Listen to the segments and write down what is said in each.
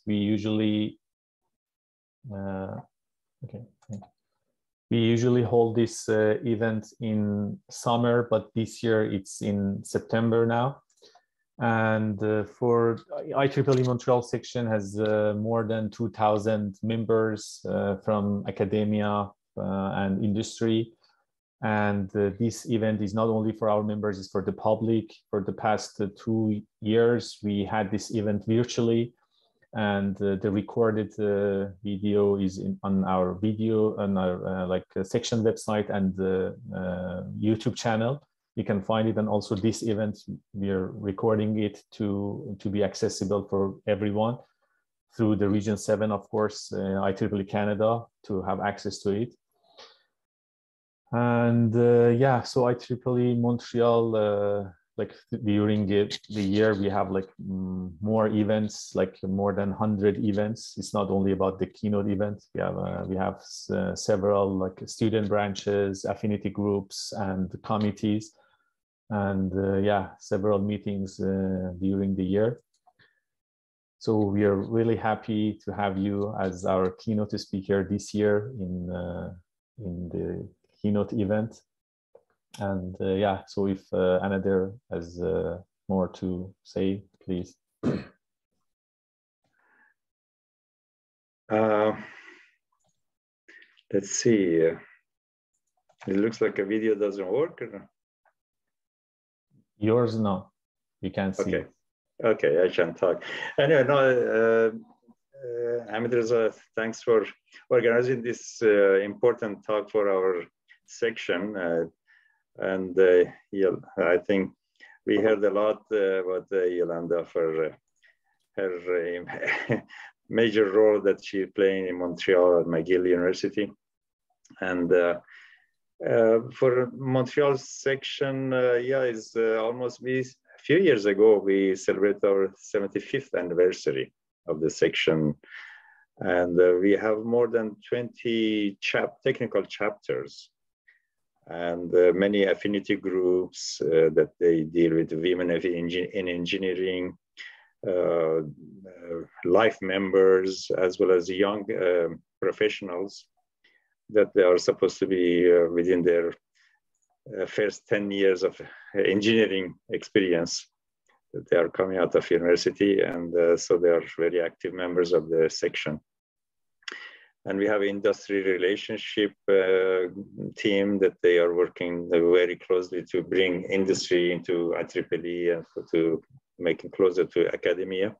We usually okay. We usually hold this event in summer, but this year it's in September now. And for IEEE Montreal section has more than 2,000 members from academia and industry. And this event is not only for our members, it's for the public. For the past 2 years, we had this event virtually, and the recorded video is on our video on our section website and the YouTube channel. You can find it, and also this event, we are recording it to be accessible for everyone through the Region 7, of course, IEEE Canada, to have access to it. And yeah, so IEEE Montreal, like during the year, we have like more events, like more than 100 events. It's not only about the keynote event. We have several like student branches, affinity groups, and committees, and yeah, several meetings during the year. So we are really happy to have you as our keynote speaker this year in the keynote event. And yeah, so if Anadir has more to say, please. Let's see. It looks like a video doesn't work. Or... Yours, no. You can't see. Okay. Okay, I can talk. Anyway, no, Hamid Reza, thanks for organizing this important talk for our section. And yeah, I think we heard a lot about Yolande for her major role that she's playing in Montreal at McGill University. And for Montreal section, yeah, it's almost a few years ago, we celebrated our 75th anniversary of the section. And we have more than 20 technical chapters and many affinity groups that they deal with women in engineering, life members, as well as young professionals that they are supposed to be within their first 10 years of engineering experience that they are coming out of university. And so they are very active members of the section. And we have an industry relationship team that they are working very closely to bring industry into IEEE and to make it closer to academia.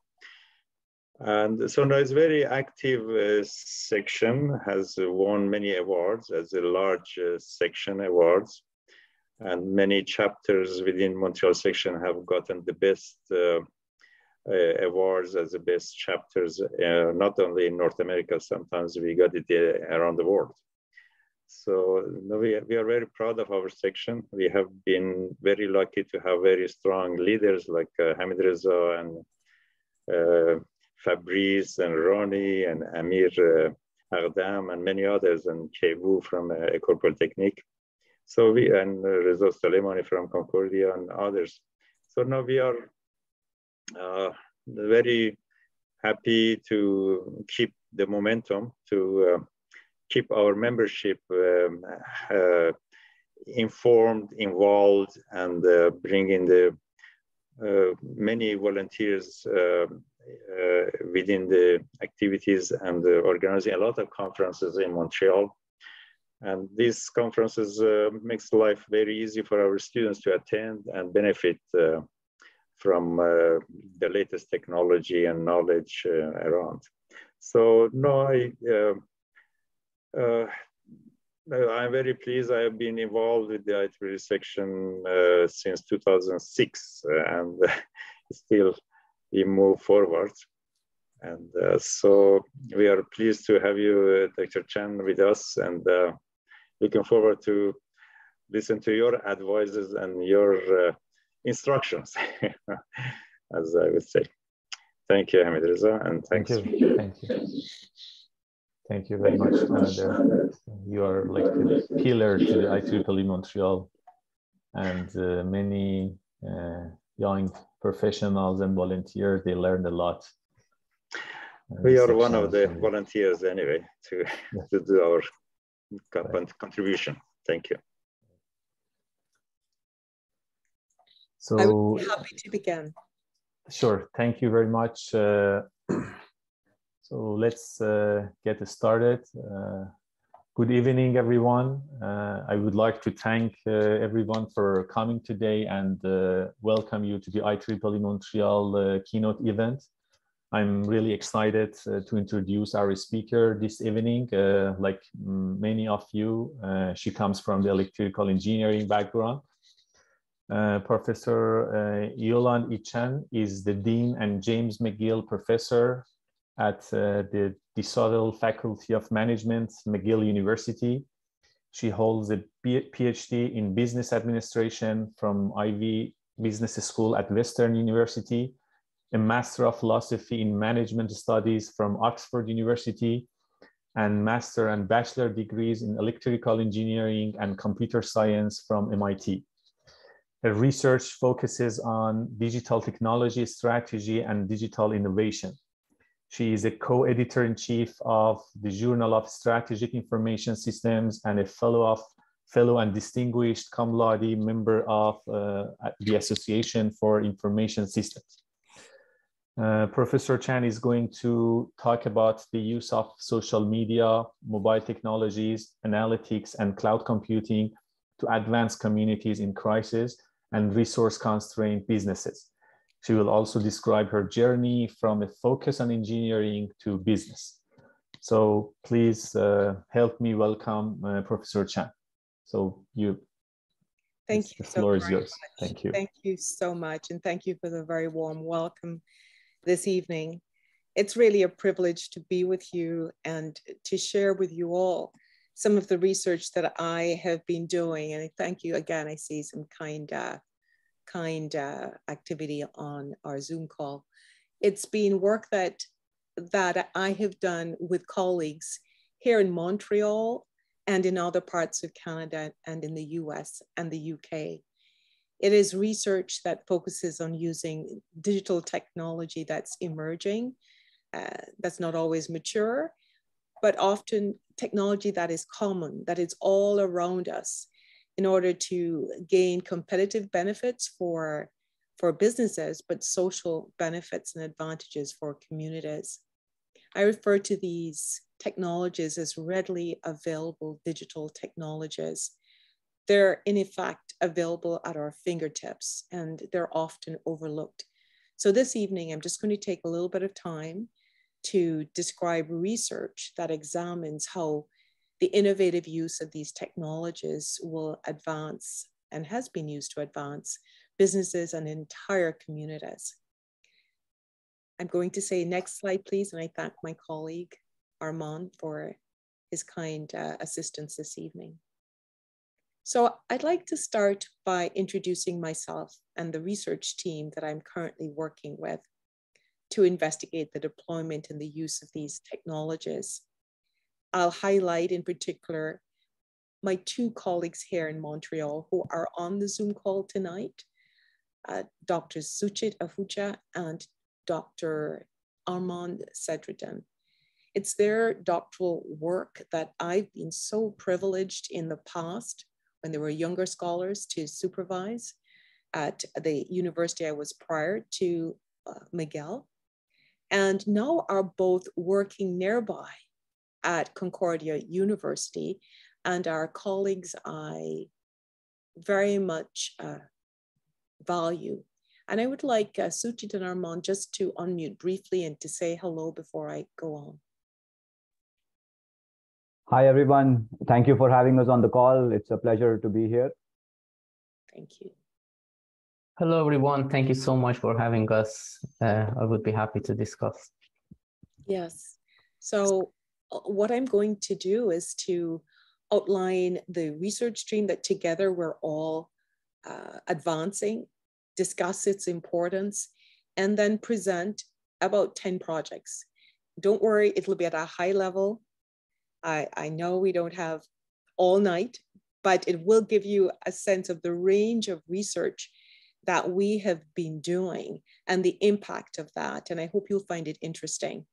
And so now it's very active section, has won many awards as a large section awards. And many chapters within Montreal section have gotten the best awards as the best chapters, not only in North America, sometimes we got it around the world. So we are very proud of our section. We have been very lucky to have very strong leaders like Hamid Reza and Fabrice and Ronnie and Amir Ardam and many others, and Kevu from École Polytechnique. So and Reza Soleimani from Concordia and others. So now we are very happy to keep the momentum, to keep our membership informed, involved, and bring in the many volunteers within the activities, and organizing a lot of conferences in Montreal. And these conferences makes life very easy for our students to attend and benefit from the latest technology and knowledge around. So no, I'm very pleased. I have been involved with the IEEE section since 2006, and still we move forward. And so we are pleased to have you, Dr. Chan, with us, and looking forward to listen to your advices and your instructions, as I would say. Thank you, Hamid Reza, and thanks. Thank you. Thank you. Thank you very much, Anadir. You are like a pillar to the IEEE Montreal, and many young professionals and volunteers, they learned a lot. We are one of the volunteers anyway to do our contribution. Thank you. So I would be happy to begin. Sure. Thank you very much. So let's get started. Good evening, everyone. I would like to thank everyone for coming today and welcome you to the IEEE Montreal keynote event. I'm really excited to introduce our speaker this evening. Like many of you, she comes from the electrical engineering background. Professor Yolande E is the Dean and James McGill Professor at the Desautels Faculty of Management, McGill University. She holds a PhD in Business Administration from Ivey Business School at Western University, a Master of Philosophy in Management Studies from Oxford University, and Master and Bachelor degrees in Electrical Engineering and Computer Science from MIT. Her research focuses on digital technology strategy and digital innovation. She is a co-editor-in-chief of the Journal of Strategic Information Systems and a fellow and distinguished cum laude member of the Association for Information Systems. Professor Chan is going to talk about the use of social media, mobile technologies, analytics, and cloud computing to advance communities in crisis and resource-constrained businesses. She will also describe her journey from a focus on engineering to business. So please help me welcome Professor Chan. So the floor is yours. Thank you. Thank you so much. And thank you for the very warm welcome this evening. It's really a privilege to be with you and to share with you all some of the research that I have been doing. And thank you again. I see some kind activity on our Zoom call. It's been work that I have done with colleagues here in Montreal and in other parts of Canada and in the US and the UK. It is research that focuses on using digital technology that's emerging, that's not always mature, but often technology that is common, that is all around us in order to gain competitive benefits for businesses, but social benefits and advantages for communities. I refer to these technologies as readily available digital technologies. They're in effect available at our fingertips and they're often overlooked. So this evening, I'm just going to take a little bit of time to describe research that examines how the innovative use of these technologies will advance and has been used to advance businesses and entire communities. I'm going to say next slide, please. And I thank my colleague, Armand, for his kind assistance this evening. So I'd like to start by introducing myself and the research team that I'm currently working with to investigate the deployment and the use of these technologies. I'll highlight in particular my two colleagues here in Montreal who are on the Zoom call tonight, Dr. Suchit Ahuja and Dr. Armand Cedridin. It's their doctoral work that I've been so privileged in the past when they were younger scholars to supervise at the university I was prior to McGill, and now are both working nearby at Concordia University, and are colleagues I very much value. And I would like Suchit and Armand just to unmute briefly and to say hello before I go on. Hi, everyone. Thank you for having us on the call. It's a pleasure to be here. Thank you. Hello, everyone. Thank you so much for having us. I would be happy to discuss. Yes. So what I'm going to do is to outline the research stream that together we're all advancing, discuss its importance, and then present about 10 projects. Don't worry, it'll be at a high level. I know we don't have all night, but it will give you a sense of the range of research that we have been doing and the impact of that. And I hope you'll find it interesting.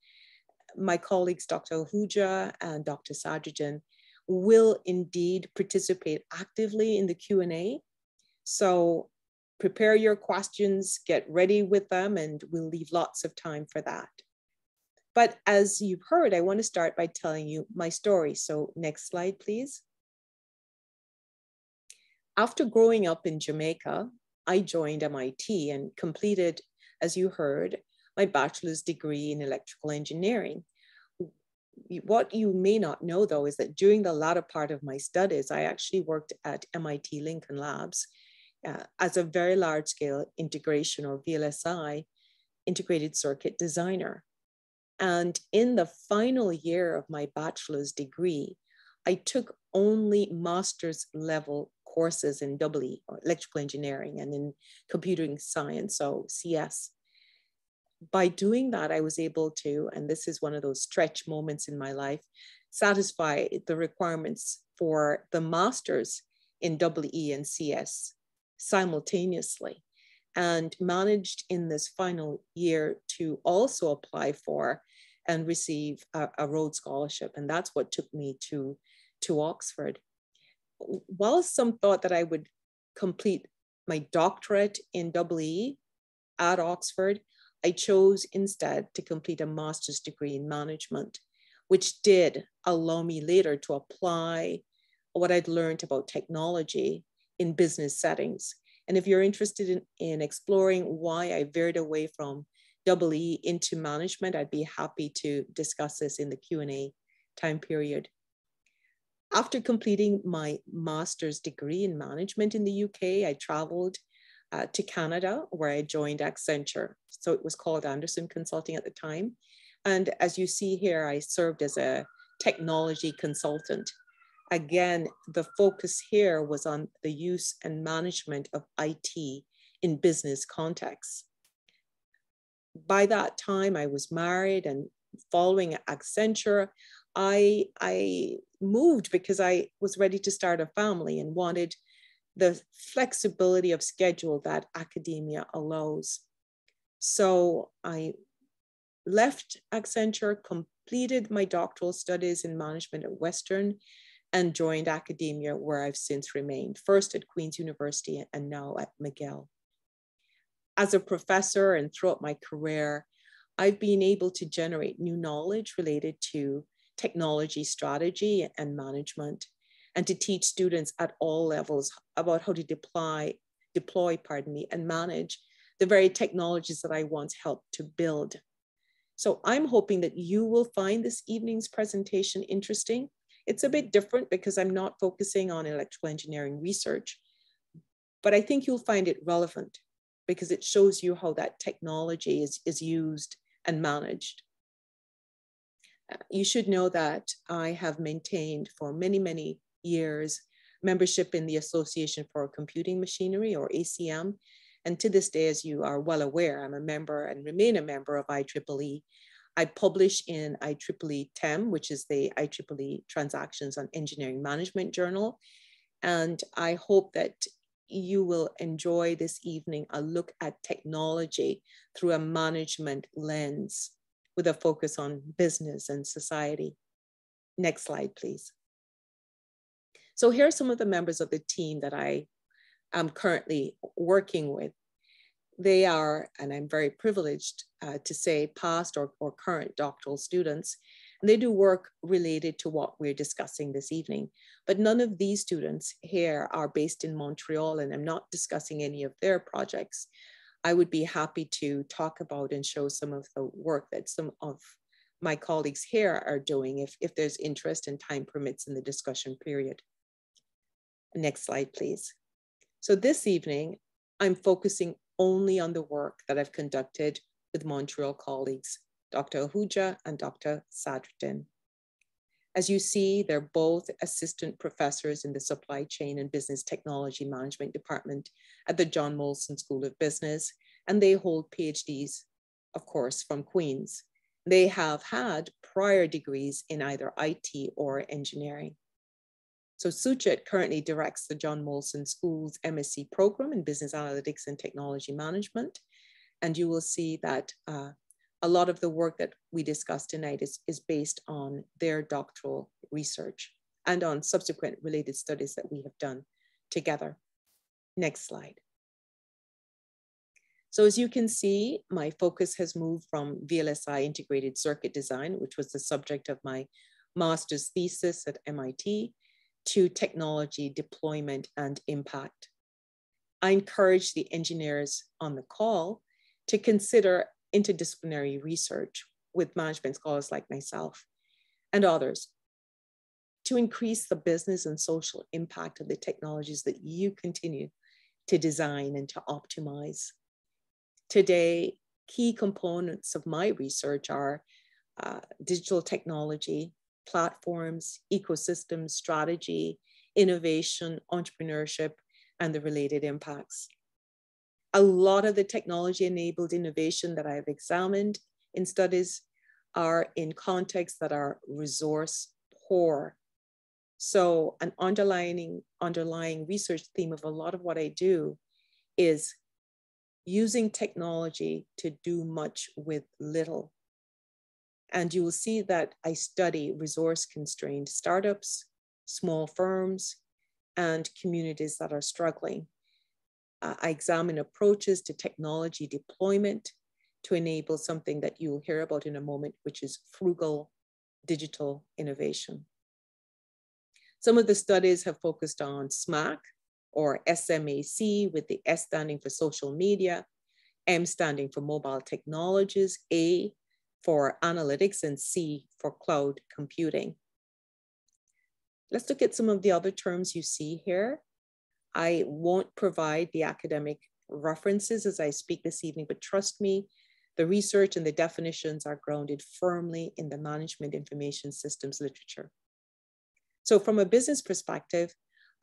My colleagues, Dr. Ahuja and Dr. Sadrijan, will indeed participate actively in the Q&A. So prepare your questions, get ready with them, and we'll leave lots of time for that. But as you've heard, I want to start by telling you my story. So next slide, please. After growing up in Jamaica, I joined MIT and completed, as you heard, my bachelor's degree in electrical engineering. What you may not know, though, is that during the latter part of my studies, I actually worked at MIT Lincoln Labs as a very large-scale integration, or VLSI, integrated circuit designer. And in the final year of my bachelor's degree, I took only master's level courses in EE, or electrical engineering, and in computing science, so CS. By doing that, I was able to, and this is one of those stretch moments in my life, satisfy the requirements for the masters in EE and CS simultaneously, and managed in this final year to also apply for and receive a Rhodes Scholarship. And that's what took me to Oxford. While some thought that I would complete my doctorate in EE at Oxford, I chose instead to complete a master's degree in management, which did allow me later to apply what I'd learned about technology in business settings. And if you're interested in exploring why I veered away from EE into management, I'd be happy to discuss this in the Q&A time period. After completing my master's degree in management in the UK, I traveled to Canada, where I joined Accenture. So it was called Anderson Consulting at the time. And as you see here, I served as a technology consultant. Again, the focus here was on the use and management of IT in business contexts. By that time, I was married, and following Accenture, I moved because I was ready to start a family and wanted the flexibility of schedule that academia allows. So I left Accenture, completed my doctoral studies in management at Western, and joined academia, where I've since remained, first at Queen's University and now at McGill. As a professor and throughout my career, I've been able to generate new knowledge related to technology strategy and management, and to teach students at all levels about how to deploy, and manage the very technologies that I once helped to build. So I'm hoping that you will find this evening's presentation interesting. It's a bit different because I'm not focusing on electrical engineering research, but I think you'll find it relevant because it shows you how that technology is used and managed. You should know that I have maintained for many, many years membership in the Association for Computing Machinery, or ACM. And to this day, as you are well aware, I'm a member and remain a member of IEEE. I publish in IEEE TEM, which is the IEEE Transactions on Engineering Management Journal. And I hope that you will enjoy this evening a look at technology through a management lens with a focus on business and society. Next slide, please. So here are some of the members of the team that I am currently working with. They are, and I'm very privileged to say, past or current doctoral students, and they do work related to what we're discussing this evening. But none of these students here are based in Montreal, and I'm not discussing any of their projects. I would be happy to talk about and show some of the work that some of my colleagues here are doing if there's interest and time permits in the discussion period. Next slide, please. So this evening, I'm focusing only on the work that I've conducted with Montreal colleagues, Dr. Ahuja and Dr. Sadrijan. As you see, they're both assistant professors in the Supply Chain and Business Technology Management Department at the John Molson School of Business, and they hold PhDs, of course, from Queen's. They have had prior degrees in either IT or engineering. So Suchet currently directs the John Molson School's MSc program in Business Analytics and Technology Management. And you will see that A lot of the work that we discussed tonight is based on their doctoral research and on subsequent related studies that we have done together. Next slide. So as you can see, my focus has moved from VLSI integrated circuit design, which was the subject of my master's thesis at MIT, to technology deployment and impact. I encourage the engineers on the call to consider interdisciplinary research with management scholars like myself and others to increase the business and social impact of the technologies that you continue to design and to optimize. Today, key components of my research are digital technology, platforms, ecosystems, strategy, innovation, entrepreneurship, and the related impacts. A lot of the technology-enabled innovation that I've examined in studies are in contexts that are resource poor. So an underlying research theme of a lot of what I do is using technology to do much with little. And you will see that I study resource-constrained startups, small firms, and communities that are struggling. I examine approaches to technology deployment to enable something that you'll hear about in a moment, which is frugal digital innovation. Some of the studies have focused on SMAC or SMAC, with the S standing for social media, M standing for mobile technologies, A for analytics, and C for cloud computing. Let's look at some of the other terms you see here. I won't provide the academic references as I speak this evening, but trust me, the research and the definitions are grounded firmly in the management information systems literature. So from a business perspective,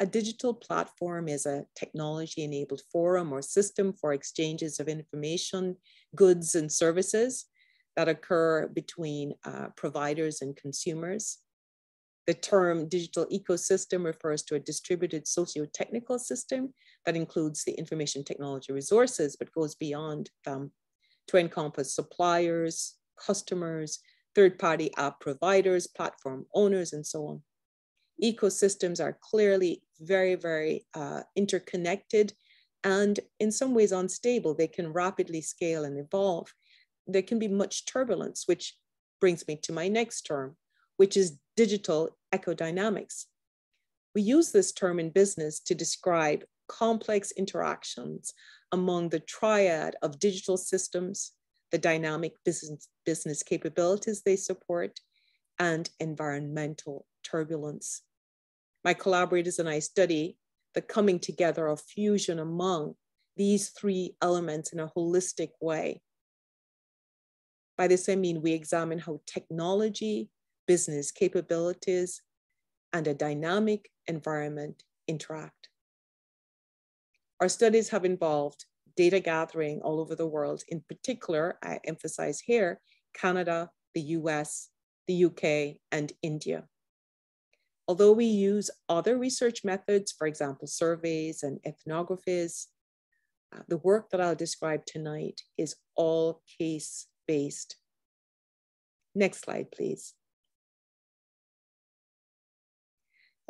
a digital platform is a technology-enabled forum or system for exchanges of information, goods, and services that occur between providers and consumers. The term digital ecosystem refers to a distributed socio-technical system that includes the information technology resources, but goes beyond them to encompass suppliers, customers, third-party app providers, platform owners, and so on. Ecosystems are clearly very, very interconnected and in some ways unstable. They can rapidly scale and evolve. There can be much turbulence, which brings me to my next term, which is digital ecodynamics. We use this term in business to describe complex interactions among the triad of digital systems, the dynamic business capabilities they support, and environmental turbulence. My collaborators and I study the coming together of fusion among these three elements in a holistic way. By this, I mean we examine how technology, business capabilities, and a dynamic environment interact. Our studies have involved data gathering all over the world. In particular, I emphasize here, Canada, the US, the UK, and India. Although we use other research methods, for example, surveys and ethnographies, the work that I'll describe tonight is all case-based. Next slide, please.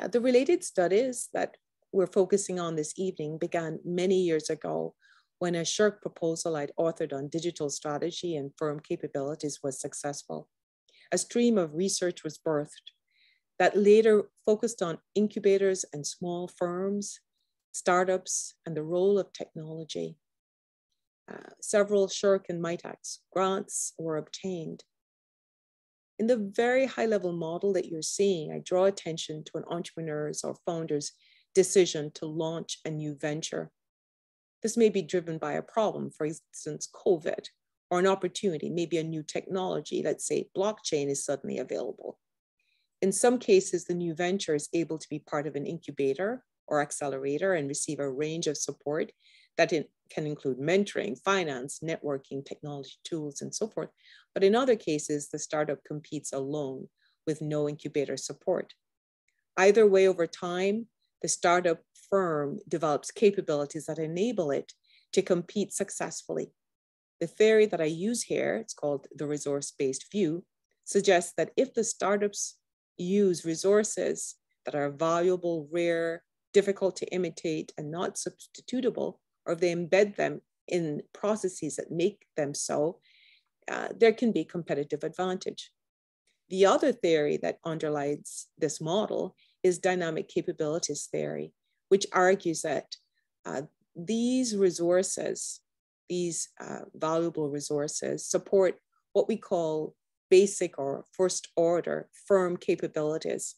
The related studies that we're focusing on this evening began many years ago when a SSHRC proposal I'd authored on digital strategy and firm capabilities was successful. A stream of research was birthed that later focused on incubators and small firms, startups, and the role of technology. Several SSHRC and MITAX grants were obtained. In the very high-level model that you're seeing, I draw attention to an entrepreneur's or founder's decision to launch a new venture. This may be driven by a problem, for instance, COVID, or an opportunity, maybe a new technology. Let's say blockchain is suddenly available. In some cases, the new venture is able to be part of an incubator or accelerator and receive a range of support that can include mentoring, finance, networking, technology tools, and so forth. But in other cases, the startup competes alone with no incubator support. Either way, over time, the startup firm develops capabilities that enable it to compete successfully. The theory that I use here, it's called the resource-based view, suggests that if the startups use resources that are valuable, rare, difficult to imitate, and not substitutable, or if they embed them in processes that make them so, there can be competitive advantage. The other theory that underlies this model is dynamic capabilities theory, which argues that these resources, these valuable resources, support what we call basic or first order firm capabilities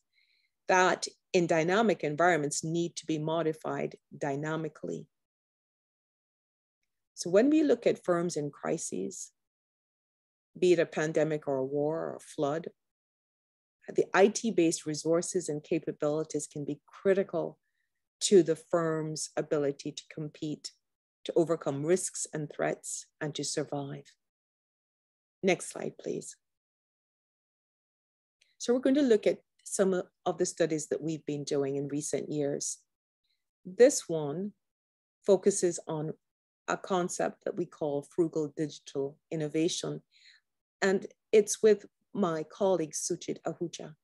that in dynamic environments need to be modified dynamically. So when we look at firms in crises, be it a pandemic or a war or a flood, the IT-based resources and capabilities can be critical to the firm's ability to compete, to overcome risks and threats, and to survive. Next slide, please. So we're going to look at some of the studies that we've been doing in recent years. This one focuses on a concept that we call frugal digital innovation, and it's with my colleague Suchit Ahuja.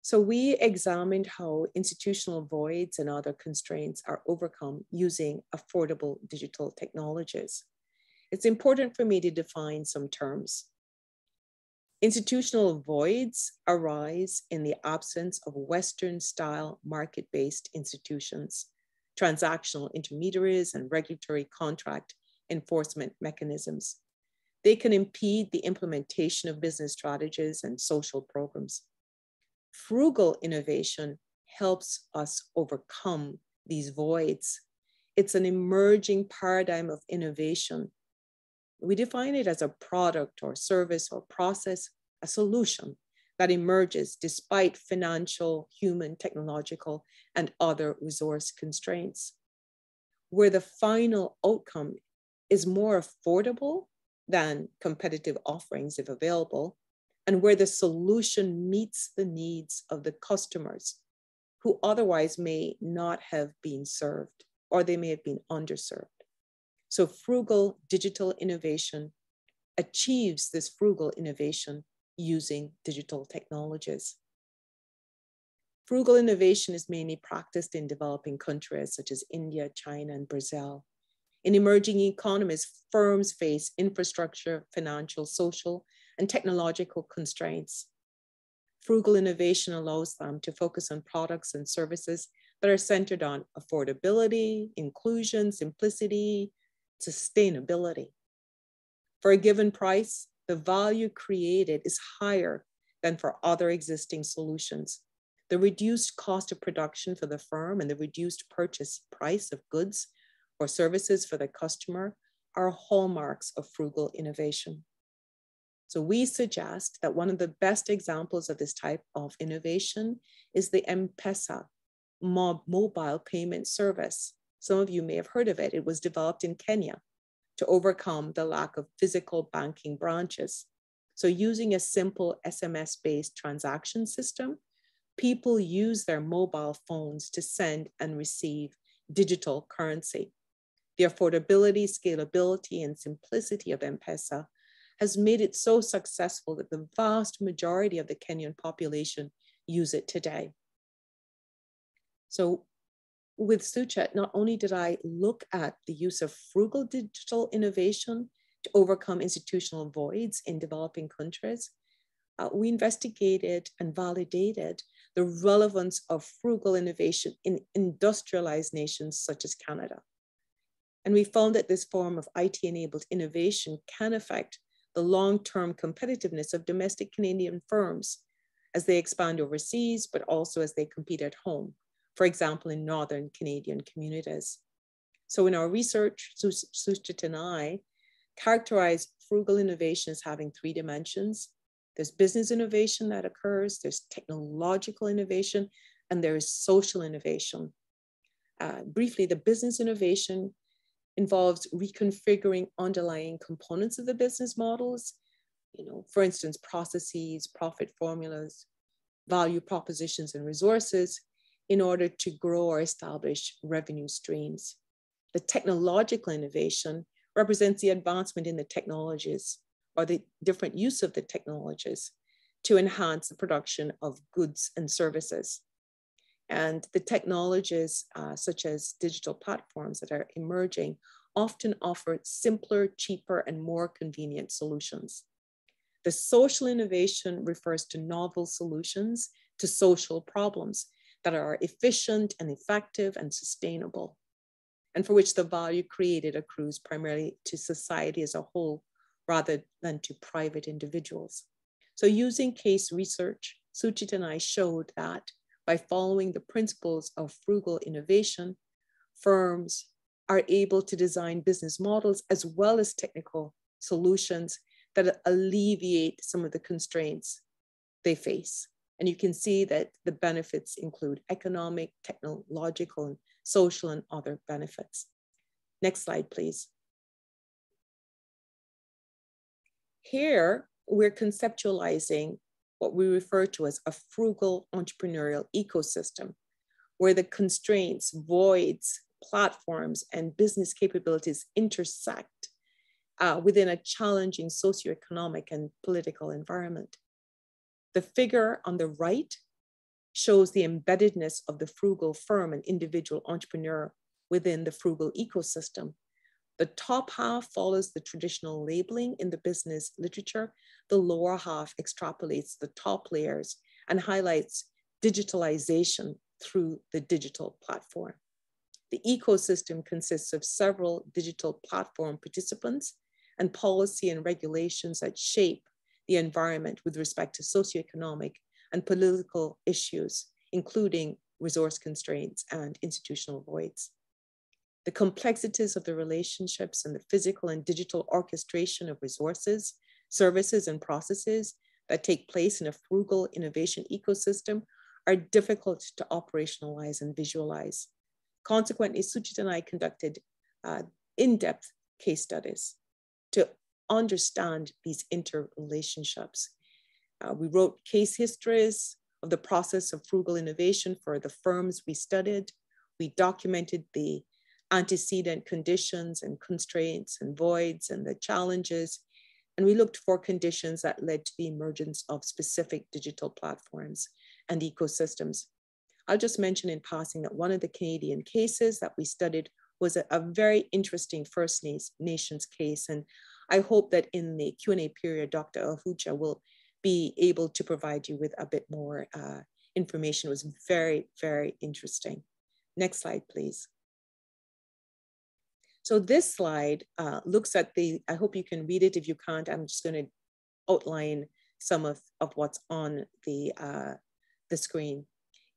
So we examined how institutional voids and other constraints are overcome using affordable digital technologies. It's important for me to define some terms. Institutional voids arise in the absence of Western-style market-based institutions, transactional intermediaries, and regulatory contract enforcement mechanisms. They can impede the implementation of business strategies and social programs. Frugal innovation helps us overcome these voids. It's an emerging paradigm of innovation. We define it as a product or service or process, a solution that emerges despite financial, human, technological, and other resource constraints, where the final outcome is more affordable than competitive offerings if available, and where the solution meets the needs of the customers who otherwise may not have been served, or they may have been underserved. So frugal digital innovation achieves this frugal innovation using digital technologies. Frugal innovation is mainly practiced in developing countries such as India, China, and Brazil. In emerging economies, firms face infrastructure, financial, social, and technological constraints. Frugal innovation allows them to focus on products and services that are centered on affordability, inclusion, simplicity, sustainability. For a given price, the value created is higher than for other existing solutions. The reduced cost of production for the firm and the reduced purchase price of goods or services for the customer are hallmarks of frugal innovation. So we suggest that one of the best examples of this type of innovation is the M-Pesa mobile payment service. Some of you may have heard of it. It was developed in Kenya to overcome the lack of physical banking branches. So using a simple SMS-based transaction system, people use their mobile phones to send and receive digital currency. The affordability, scalability, and simplicity of M-Pesa has made it so successful that the vast majority of the Kenyan population use it today. So with Suchet, not only did I look at the use of frugal digital innovation to overcome institutional voids in developing countries, we investigated and validated the relevance of frugal innovation in industrialized nations such as Canada. And we found that this form of IT-enabled innovation can affect the long-term competitiveness of domestic Canadian firms as they expand overseas, but also as they compete at home, for example, in Northern Canadian communities. So in our research, Suchit and I characterize frugal innovation as having three dimensions. There's business innovation that occurs, there's technological innovation, and there is social innovation. Briefly, the business innovation involves reconfiguring underlying components of the business models, for instance, processes, profit formulas, value propositions, and resources in order to grow or establish revenue streams. The technological innovation represents the advancement in the technologies or the different use of the technologies to enhance the production of goods and services. And the technologies such as digital platforms that are emerging often offer simpler, cheaper, and more convenient solutions. The social innovation refers to novel solutions to social problems that are efficient and effective and sustainable, and for which the value created accrues primarily to society as a whole rather than to private individuals. So using case research, Suchit and I showed that by following the principles of frugal innovation, firms are able to design business models as well as technical solutions that alleviate some of the constraints they face. And you can see that the benefits include economic, technological, social, and other benefits. Next slide, please. Here, we're conceptualizing what we refer to as a frugal entrepreneurial ecosystem, where the constraints, voids, platforms, and business capabilities intersect within a challenging socioeconomic and political environment. The figure on the right shows the embeddedness of the frugal firm and individual entrepreneur within the frugal ecosystem. The top half follows the traditional labeling in the business literature. The lower half extrapolates the top layers and highlights digitalization through the digital platform. The ecosystem consists of several digital platform participants and policy and regulations that shape the environment with respect to socioeconomic and political issues, including resource constraints and institutional voids. The complexities of the relationships and the physical and digital orchestration of resources, services, and processes that take place in a frugal innovation ecosystem are difficult to operationalize and visualize. Consequently, Suchit and I conducted in-depth case studies to understand these interrelationships. We wrote case histories of the process of frugal innovation for the firms we studied. We documented the antecedent conditions and constraints and voids and the challenges. And we looked for conditions that led to the emergence of specific digital platforms and ecosystems. I'll just mention in passing that one of the Canadian cases that we studied was a very interesting First Nations case. And I hope that in the Q&A period, Dr. Ahuja will be able to provide you with a bit more information. It was very, very interesting. Next slide, please. So this slide looks at I hope you can read it. If you can't, I'm just going to outline some of what's on the screen.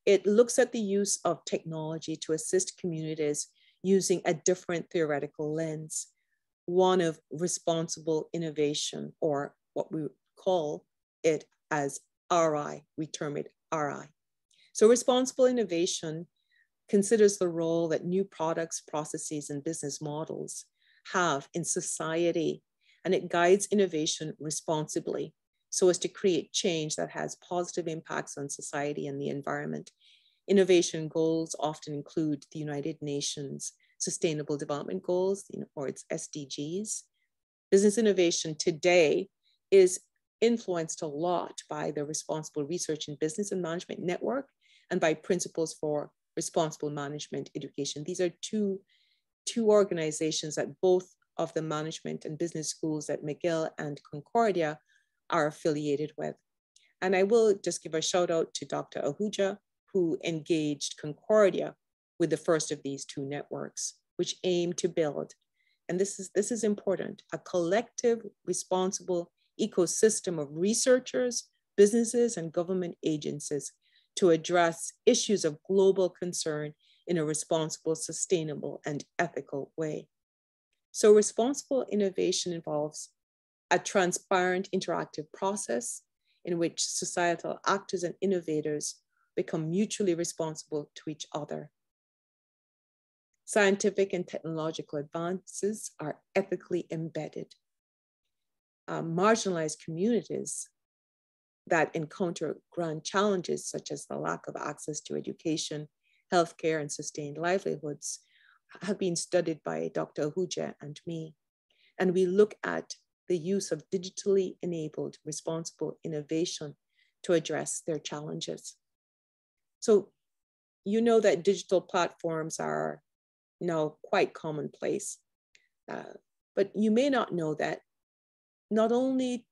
It looks at the use of technology to assist communities using a different theoretical lens, one of responsible innovation, or what we call it as RI. We term it RI. So responsible innovation considers the role that new products, processes, and business models have in society, and it guides innovation responsibly so as to create change that has positive impacts on society and the environment. Innovation goals often include the United Nations Sustainable Development Goals, or its SDGs. Business innovation today is influenced a lot by the Responsible Research in Business and Management Network and by Principles for Responsible Management Education. These are two organizations that both of the management and business schools at McGill and Concordia are affiliated with. And I will just give a shout out to Dr. Ahuja, who engaged Concordia with the first of these two networks, which aim to build, and this is important, a collective responsible ecosystem of researchers, businesses, and government agencies to address issues of global concern in a responsible, sustainable, and ethical way. So responsible innovation involves a transparent, interactive process in which societal actors and innovators become mutually responsible to each other. Scientific and technological advances are ethically embedded. Marginalized communities that encounter grand challenges such as the lack of access to education, healthcare, and sustained livelihoods have been studied by Dr. Ahuja and me. And we look at the use of digitally enabled responsible innovation to address their challenges. So you know that digital platforms are now quite commonplace, but you may not know that not only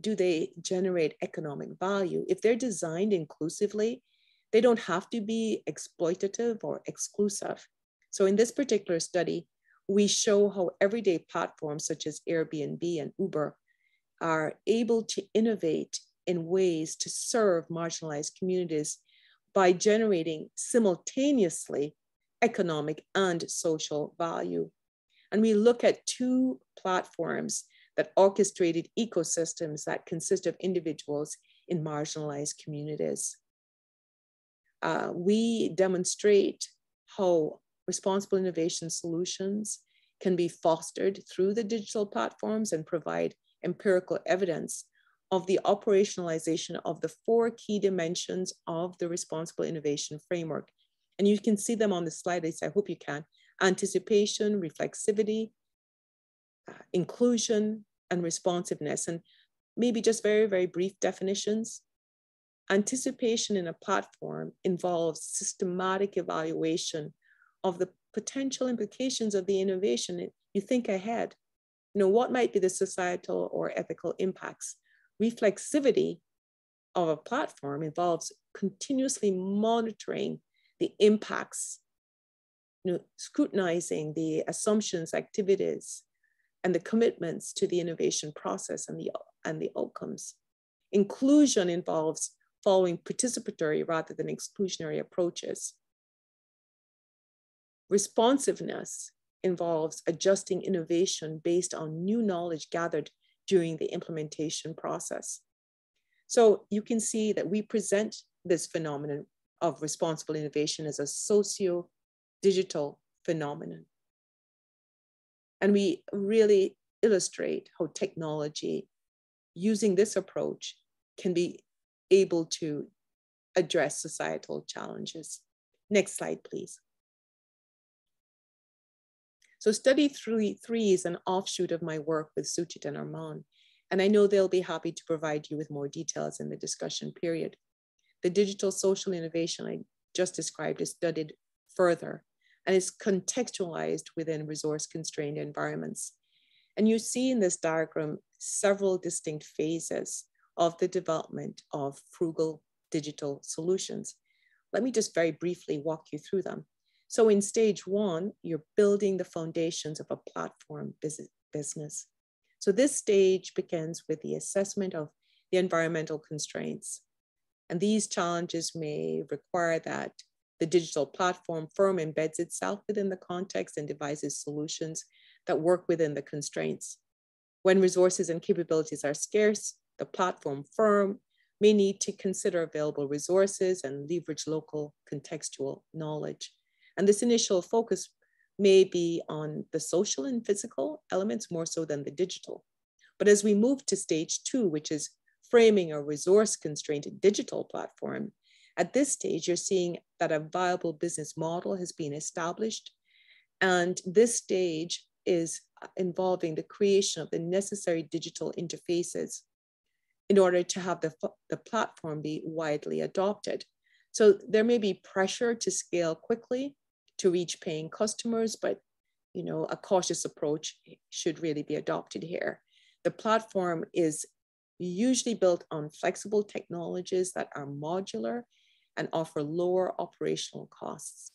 do they generate economic value, if they're designed inclusively, they don't have to be exploitative or exclusive. So in this particular study, we show how everyday platforms such as Airbnb and Uber are able to innovate in ways to serve marginalized communities by generating simultaneously economic and social value. And we look at two platforms that orchestrated ecosystems that consist of individuals in marginalized communities. We demonstrate how responsible innovation solutions can be fostered through the digital platforms and provide empirical evidence of the operationalization of the 4 key dimensions of the responsible innovation framework. And you can see them on the slide, I hope you can: anticipation, reflexivity, inclusion, and responsiveness. And maybe just very, very brief definitions. Anticipation in a platform involves systematic evaluation of the potential implications of the innovation. You think ahead, what might be the societal or ethical impacts? Reflexivity of a platform involves continuously monitoring the impacts, scrutinizing the assumptions, activities, and the commitments to the innovation process and the outcomes. Inclusion involves following participatory rather than exclusionary approaches. Responsiveness involves adjusting innovation based on new knowledge gathered during the implementation process. So you can see that we present this phenomenon of responsible innovation as a socio-digital phenomenon. And we really illustrate how technology, using this approach, can be able to address societal challenges. Next slide, please. So study 3 is an offshoot of my work with Suchit and Armand, and I know they'll be happy to provide you with more details in the discussion period. The digital social innovation I just described is studied further and is contextualized within resource-constrained environments. And you see in this diagram several distinct phases of the development of frugal digital solutions. Let me just very briefly walk you through them. So in stage 1, you're building the foundations of a platform business. So this stage begins with the assessment of the environmental constraints. And these challenges may require that the digital platform firm embeds itself within the context and devises solutions that work within the constraints. When resources and capabilities are scarce, the platform firm may need to consider available resources and leverage local contextual knowledge. And this initial focus may be on the social and physical elements more so than the digital. But as we move to stage 2, which is framing a resource-constrained digital platform, at this stage, you're seeing that a viable business model has been established. And this stage is involving the creation of the necessary digital interfaces in order to have the platform be widely adopted. So there may be pressure to scale quickly to reach paying customers, but a cautious approach should really be adopted here. The platform is usually built on flexible technologies that are modular and offer lower operational costs.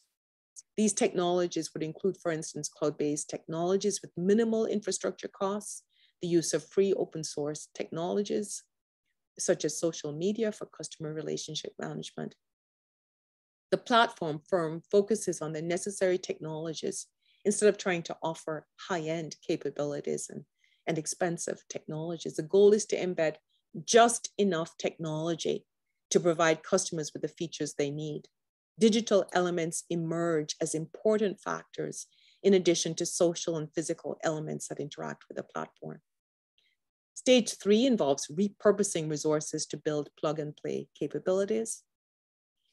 These technologies would include, for instance, cloud-based technologies with minimal infrastructure costs, the use of free open source technologies, such as social media for customer relationship management. The platform firm focuses on the necessary technologies instead of trying to offer high-end capabilities and expensive technologies. The goal is to embed just enough technology to provide customers with the features they need. Digital elements emerge as important factors in addition to social and physical elements that interact with the platform. Stage 3 involves repurposing resources to build plug and play capabilities.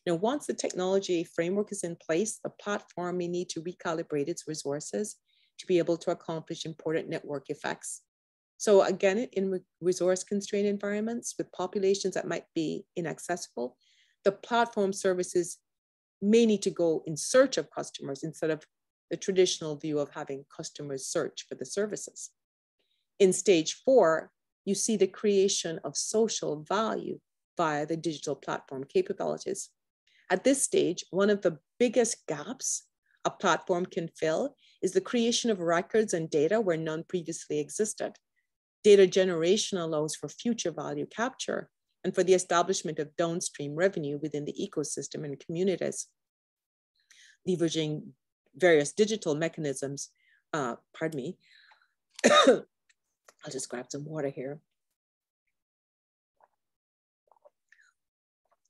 Once the technology framework is in place, the platform may need to recalibrate its resources to be able to accomplish important network effects. So again, in resource-constrained environments with populations that might be inaccessible, the platform services may need to go in search of customers instead of the traditional view of having customers search for the services. In stage 4, you see the creation of social value via the digital platform capabilities. At this stage, one of the biggest gaps a platform can fill is the creation of records and data where none previously existed. Data generation allows for future value capture and for the establishment of downstream revenue within the ecosystem and communities, leveraging various digital mechanisms. Pardon me. I'll just grab some water here.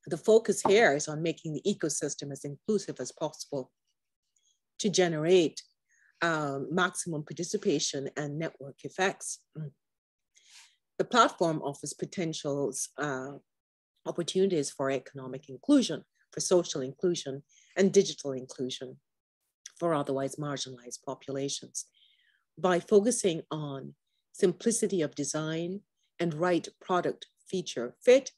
The focus here is on making the ecosystem as inclusive as possible to generate maximum participation and network effects. The platform offers potentials, opportunities for economic inclusion, for social inclusion, and digital inclusion for otherwise marginalized populations. By focusing on simplicity of design and right product feature fit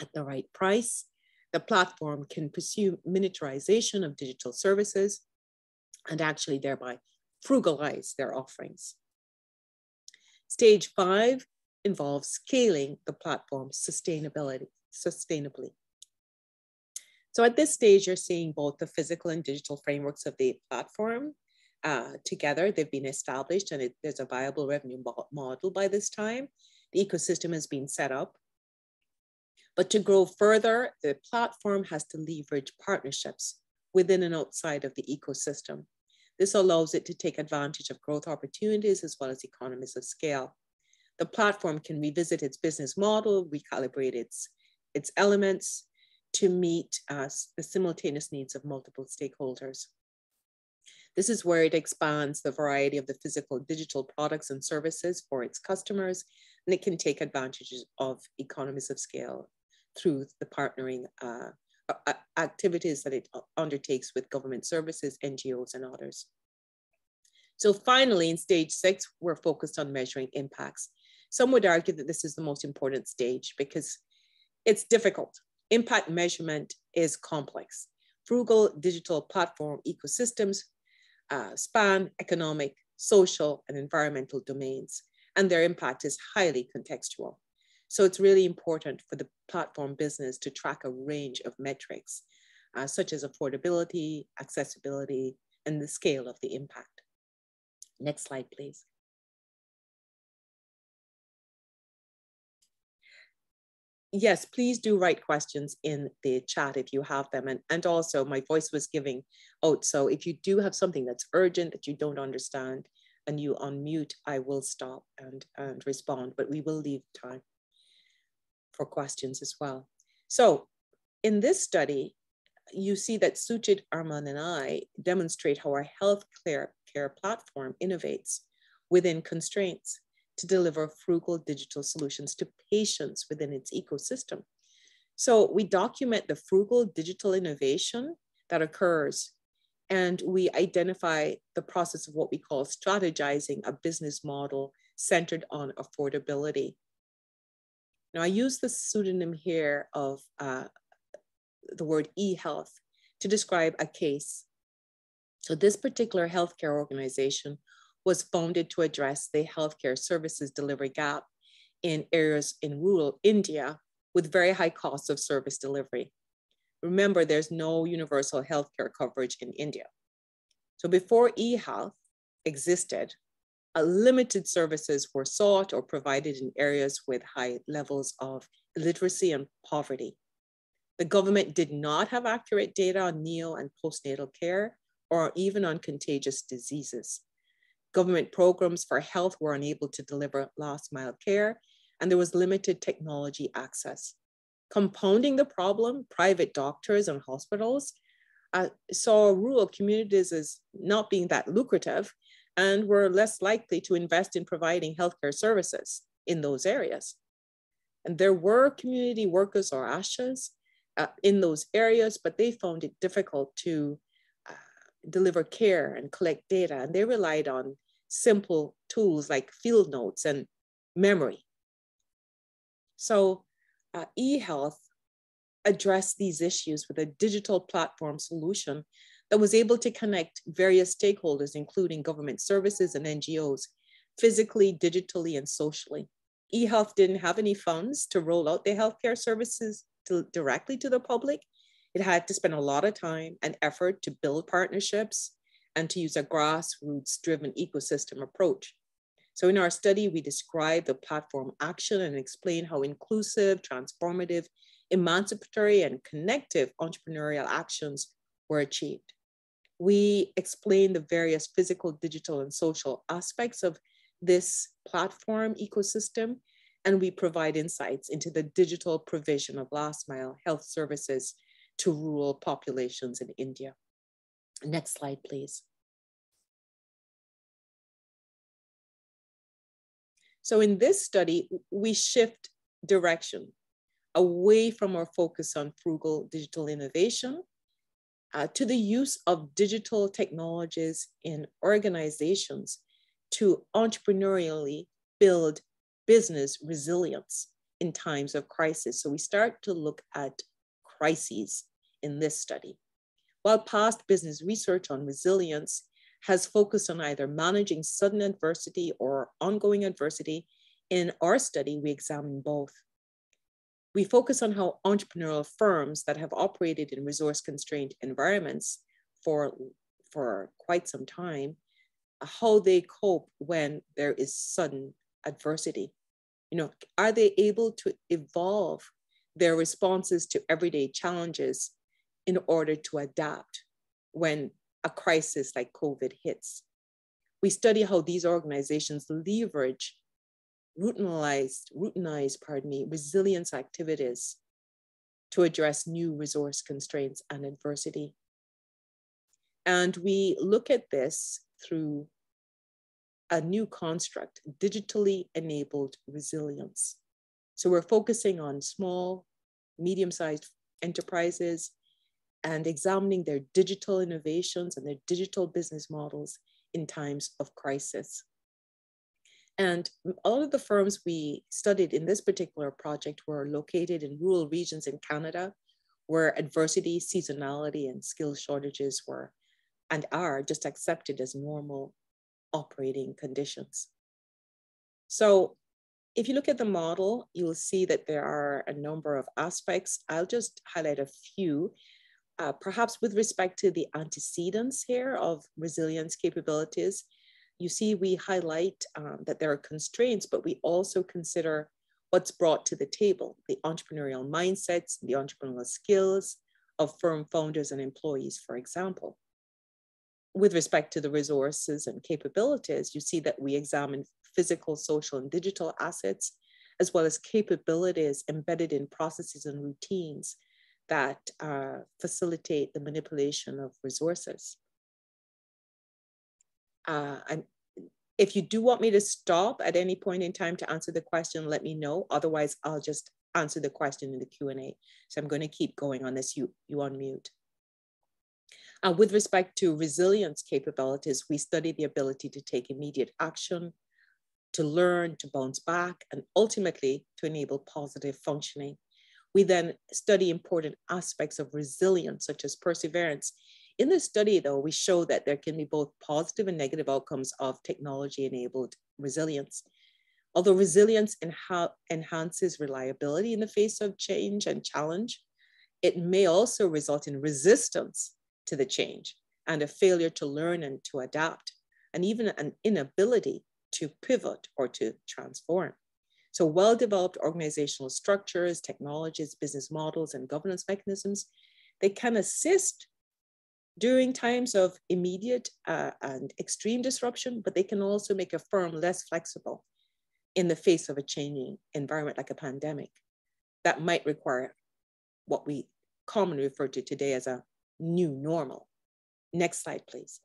at the right price, the platform can pursue miniaturization of digital services and actually thereby frugalize their offerings. Stage 5 involves scaling the platform sustainably. So at this stage, you're seeing both the physical and digital frameworks of the platform together. They've been established and there's a viable revenue model by this time. The ecosystem has been set up. But to grow further, the platform has to leverage partnerships within and outside of the ecosystem. This allows it to take advantage of growth opportunities as well as economies of scale. The platform can revisit its business model, recalibrate its elements to meet the simultaneous needs of multiple stakeholders. This is where it expands the variety of the physical digital products and services for its customers, and it can take advantages of economies of scale through the partnering activities that it undertakes with government services, NGOs, and others. So finally, in stage 6, we're focused on measuring impacts. Some would argue that this is the most important stage because it's difficult. Impact measurement is complex. Frugal digital platform ecosystems span economic, social, and environmental domains, and their impact is highly contextual. So it's really important for the platform business to track a range of metrics, such as affordability, accessibility, and the scale of the impact. Next slide, please. Yes, please do write questions in the chat if you have them. And also my voice was giving out. So if you do have something that's urgent that you don't understand and you unmute, I will stop and respond, but we will leave time for questions as well. So in this study, you see that Suchit, Arman, and I demonstrate how our healthcare platform innovates within constraints to deliver frugal digital solutions to patients within its ecosystem. So we document the frugal digital innovation that occurs, and we identify the process of what we call strategizing a business model centered on affordability. Now I use the pseudonym here of the word e-health to describe a case. So this particular healthcare organization was founded to address the healthcare services delivery gap in areas in rural India with very high costs of service delivery. Remember, there's no universal healthcare coverage in India. So before e-health existed, limited services were sought or provided in areas with high levels of illiteracy and poverty. The government did not have accurate data on neo and postnatal care or even on contagious diseases. Government programs for health were unable to deliver last mile care, and there was limited technology access. Compounding the problem, private doctors and hospitals saw rural communities as not being that lucrative and were less likely to invest in providing healthcare services in those areas. And there were community workers or ASHAs in those areas, but they found it difficult to deliver care and collect data, and they relied on simple tools like field notes and memory. So eHealth addressed these issues with a digital platform solution that was able to connect various stakeholders, including government services and NGOs, physically, digitally, and socially. eHealth didn't have any funds to roll out their healthcare services directly to the public. It had to spend a lot of time and effort to build partnerships and to use a grassroots-driven ecosystem approach. So in our study, we describe the platform action and explain how inclusive, transformative, emancipatory, and connective entrepreneurial actions were achieved. We explain the various physical, digital, and social aspects of this platform ecosystem, and we provide insights into the digital provision of last mile health services to rural populations in India. Next slide, please. So in this study, we shift direction away from our focus on frugal digital innovation to the use of digital technologies in organizations to entrepreneurially build business resilience in times of crisis. So we start to look at crises in this study. While past business research on resilience has focused on either managing sudden adversity or ongoing adversity, in our study, we examine both. We focus on how entrepreneurial firms that have operated in resource-constrained environments for quite some time, how they cope when there is sudden adversity. You know, are they able to evolve their responses to everyday challenges in order to adapt when a crisis like COVID hits? We study how these organizations leverage routinized resilience activities to address new resource constraints and adversity. And we look at this through a new construct, digitally enabled resilience. So we're focusing on small, medium-sized enterprises and examining their digital innovations and their digital business models in times of crisis. And all of the firms we studied in this particular project were located in rural regions in Canada, where adversity, seasonality, and skill shortages were and are just accepted as normal operating conditions. So if you look at the model, you'll see that there are a number of aspects. I'll just highlight a few, perhaps with respect to the antecedents here of resilience capabilities. You see, we highlight that there are constraints, but we also consider what's brought to the table, the entrepreneurial mindsets, the entrepreneurial skills of firm founders and employees, for example. With respect to the resources and capabilities, you see that we examine physical, social, and digital assets, as well as capabilities embedded in processes and routines that facilitate the manipulation of resources. If you do want me to stop at any point in time to answer the question, let me know. Otherwise, I'll just answer the question in the Q&A. So I'm going to keep going on this. You on mute. With respect to resilience capabilities, we study the ability to take immediate action, to learn, to bounce back, and ultimately to enable positive functioning. We then study important aspects of resilience, such as perseverance. In this study, though, we show that there can be both positive and negative outcomes of technology-enabled resilience. Although resilience enhances reliability in the face of change and challenge, it may also result in resistance to the change and a failure to learn and to adapt, and even an inability to pivot or to transform. So well-developed organizational structures, technologies, business models, and governance mechanisms, they can assist during times of immediate and extreme disruption, but they can also make a firm less flexible in the face of a changing environment like a pandemic that might require what we commonly refer to today as a new normal. Next slide, please.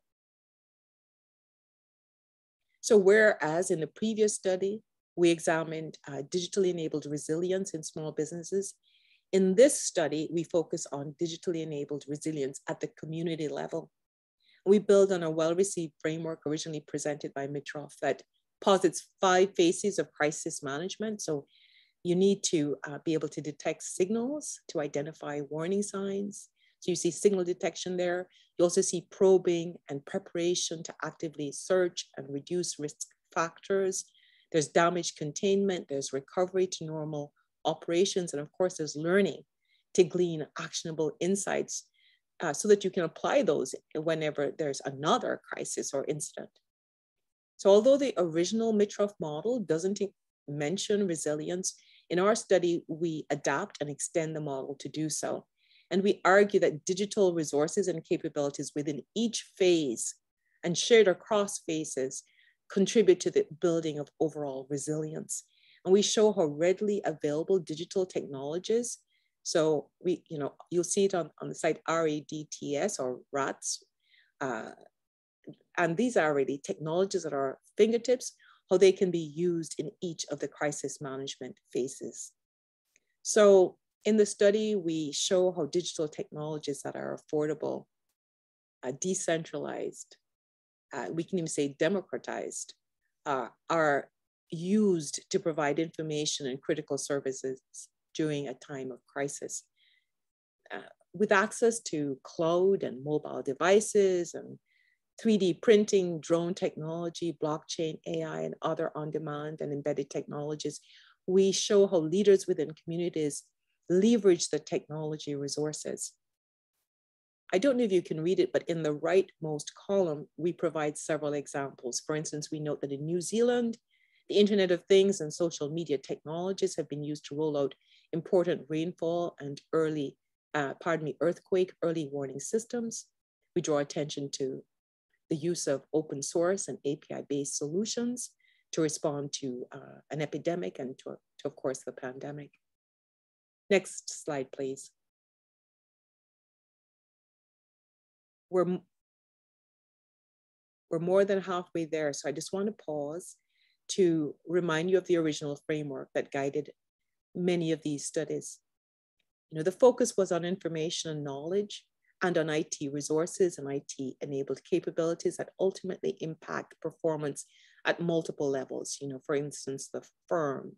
So whereas in the previous study, we examined digitally enabled resilience in small businesses, in this study, we focus on digitally enabled resilience at the community level. We build on a well-received framework originally presented by Mitroff that posits 5 phases of crisis management. So you need to be able to detect signals, to identify warning signs. So you see signal detection there. You also see probing and preparation to actively search and reduce risk factors. There's damage containment, there's recovery to normal operations, and of course there's learning to glean actionable insights so that you can apply those whenever there's another crisis or incident. So although the original Mitroff model doesn't mention resilience, in our study, we adapt and extend the model to do so. And we argue that digital resources and capabilities within each phase and shared across phases contribute to the building of overall resilience. And we show how readily available digital technologies. So you'll see it on the site RADTS or RATS. And these are really technologies at our fingertips, how they can be used in each of the crisis management phases. So in the study, we show how digital technologies that are affordable, decentralized, we can even say democratized, are used to provide information and critical services during a time of crisis. With access to cloud and mobile devices and 3D printing, drone technology, blockchain, AI, and other on-demand and embedded technologies, we show how leaders within communities leverage the technology resources. I don't know if you can read it, but in the rightmost column, we provide several examples. For instance, we note that in New Zealand, the Internet of Things and social media technologies have been used to roll out important rainfall and earthquake early warning systems. We draw attention to the use of open source and API-based solutions to respond to an epidemic and to, of course, the pandemic. Next slide, please. We're more than halfway there, so I just want to pause to remind you of the original framework that guided many of these studies. The focus was on information and knowledge and on IT resources and IT-enabled capabilities that ultimately impact performance at multiple levels, for instance, the firm,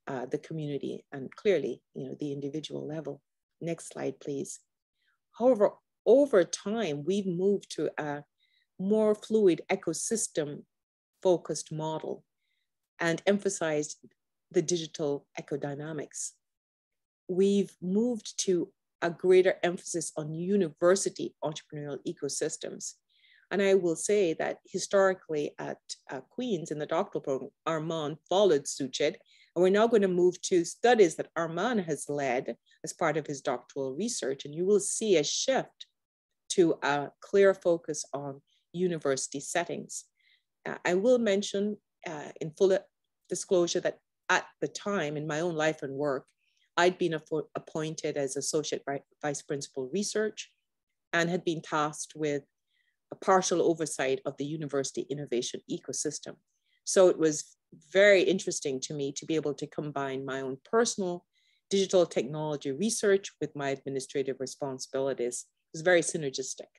the community, and clearly, the individual level. Next slide, please. However, over time, we've moved to a more fluid ecosystem-focused model and emphasized the digital ecodynamics. We've moved to a greater emphasis on university entrepreneurial ecosystems. And I will say that historically at Queen's in the doctoral program, Armand followed Suchet, and we're now going to move to studies that Armand has led as part of his doctoral research. And you will see a shift to a clear focus on university settings. I will mention in full disclosure that at the time in my own life and work, I'd been appointed as Associate Vice Principal Research and had been tasked with a partial oversight of the university innovation ecosystem. So it was very interesting to me to be able to combine my own personal digital technology research with my administrative responsibilities. It was very synergistic.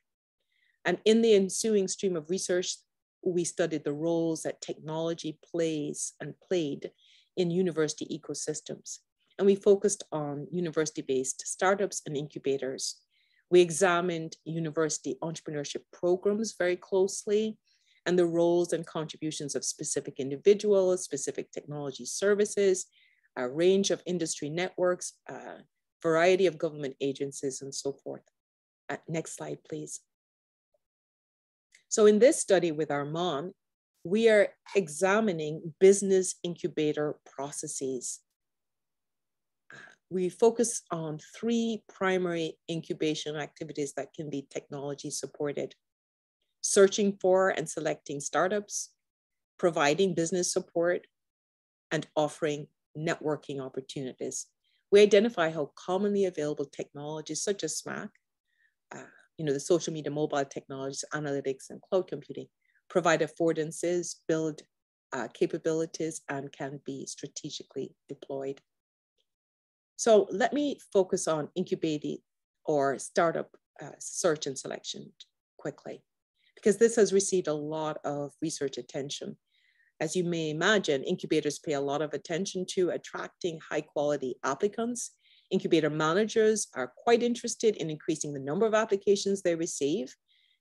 And in the ensuing stream of research, we studied the roles that technology plays and played in university ecosystems. And we focused on university-based startups and incubators. We examined university entrepreneurship programs very closely and the roles and contributions of specific individuals, specific technology services, a range of industry networks, a variety of government agencies, and so forth. Next slide, please. So in this study with Armand, we are examining business incubator processes. We focus on 3 primary incubation activities that can be technology supported: searching for and selecting startups, providing business support, and offering networking opportunities. We identify how commonly available technologies such as SMAC, the social media, mobile technologies, analytics, and cloud computing provide affordances, build capabilities, and can be strategically deployed. So let me focus on incubating or startup search and selection quickly. because this has received a lot of research attention. As you may imagine, incubators pay a lot of attention to attracting high quality applicants. Incubator managers are quite interested in increasing the number of applications they receive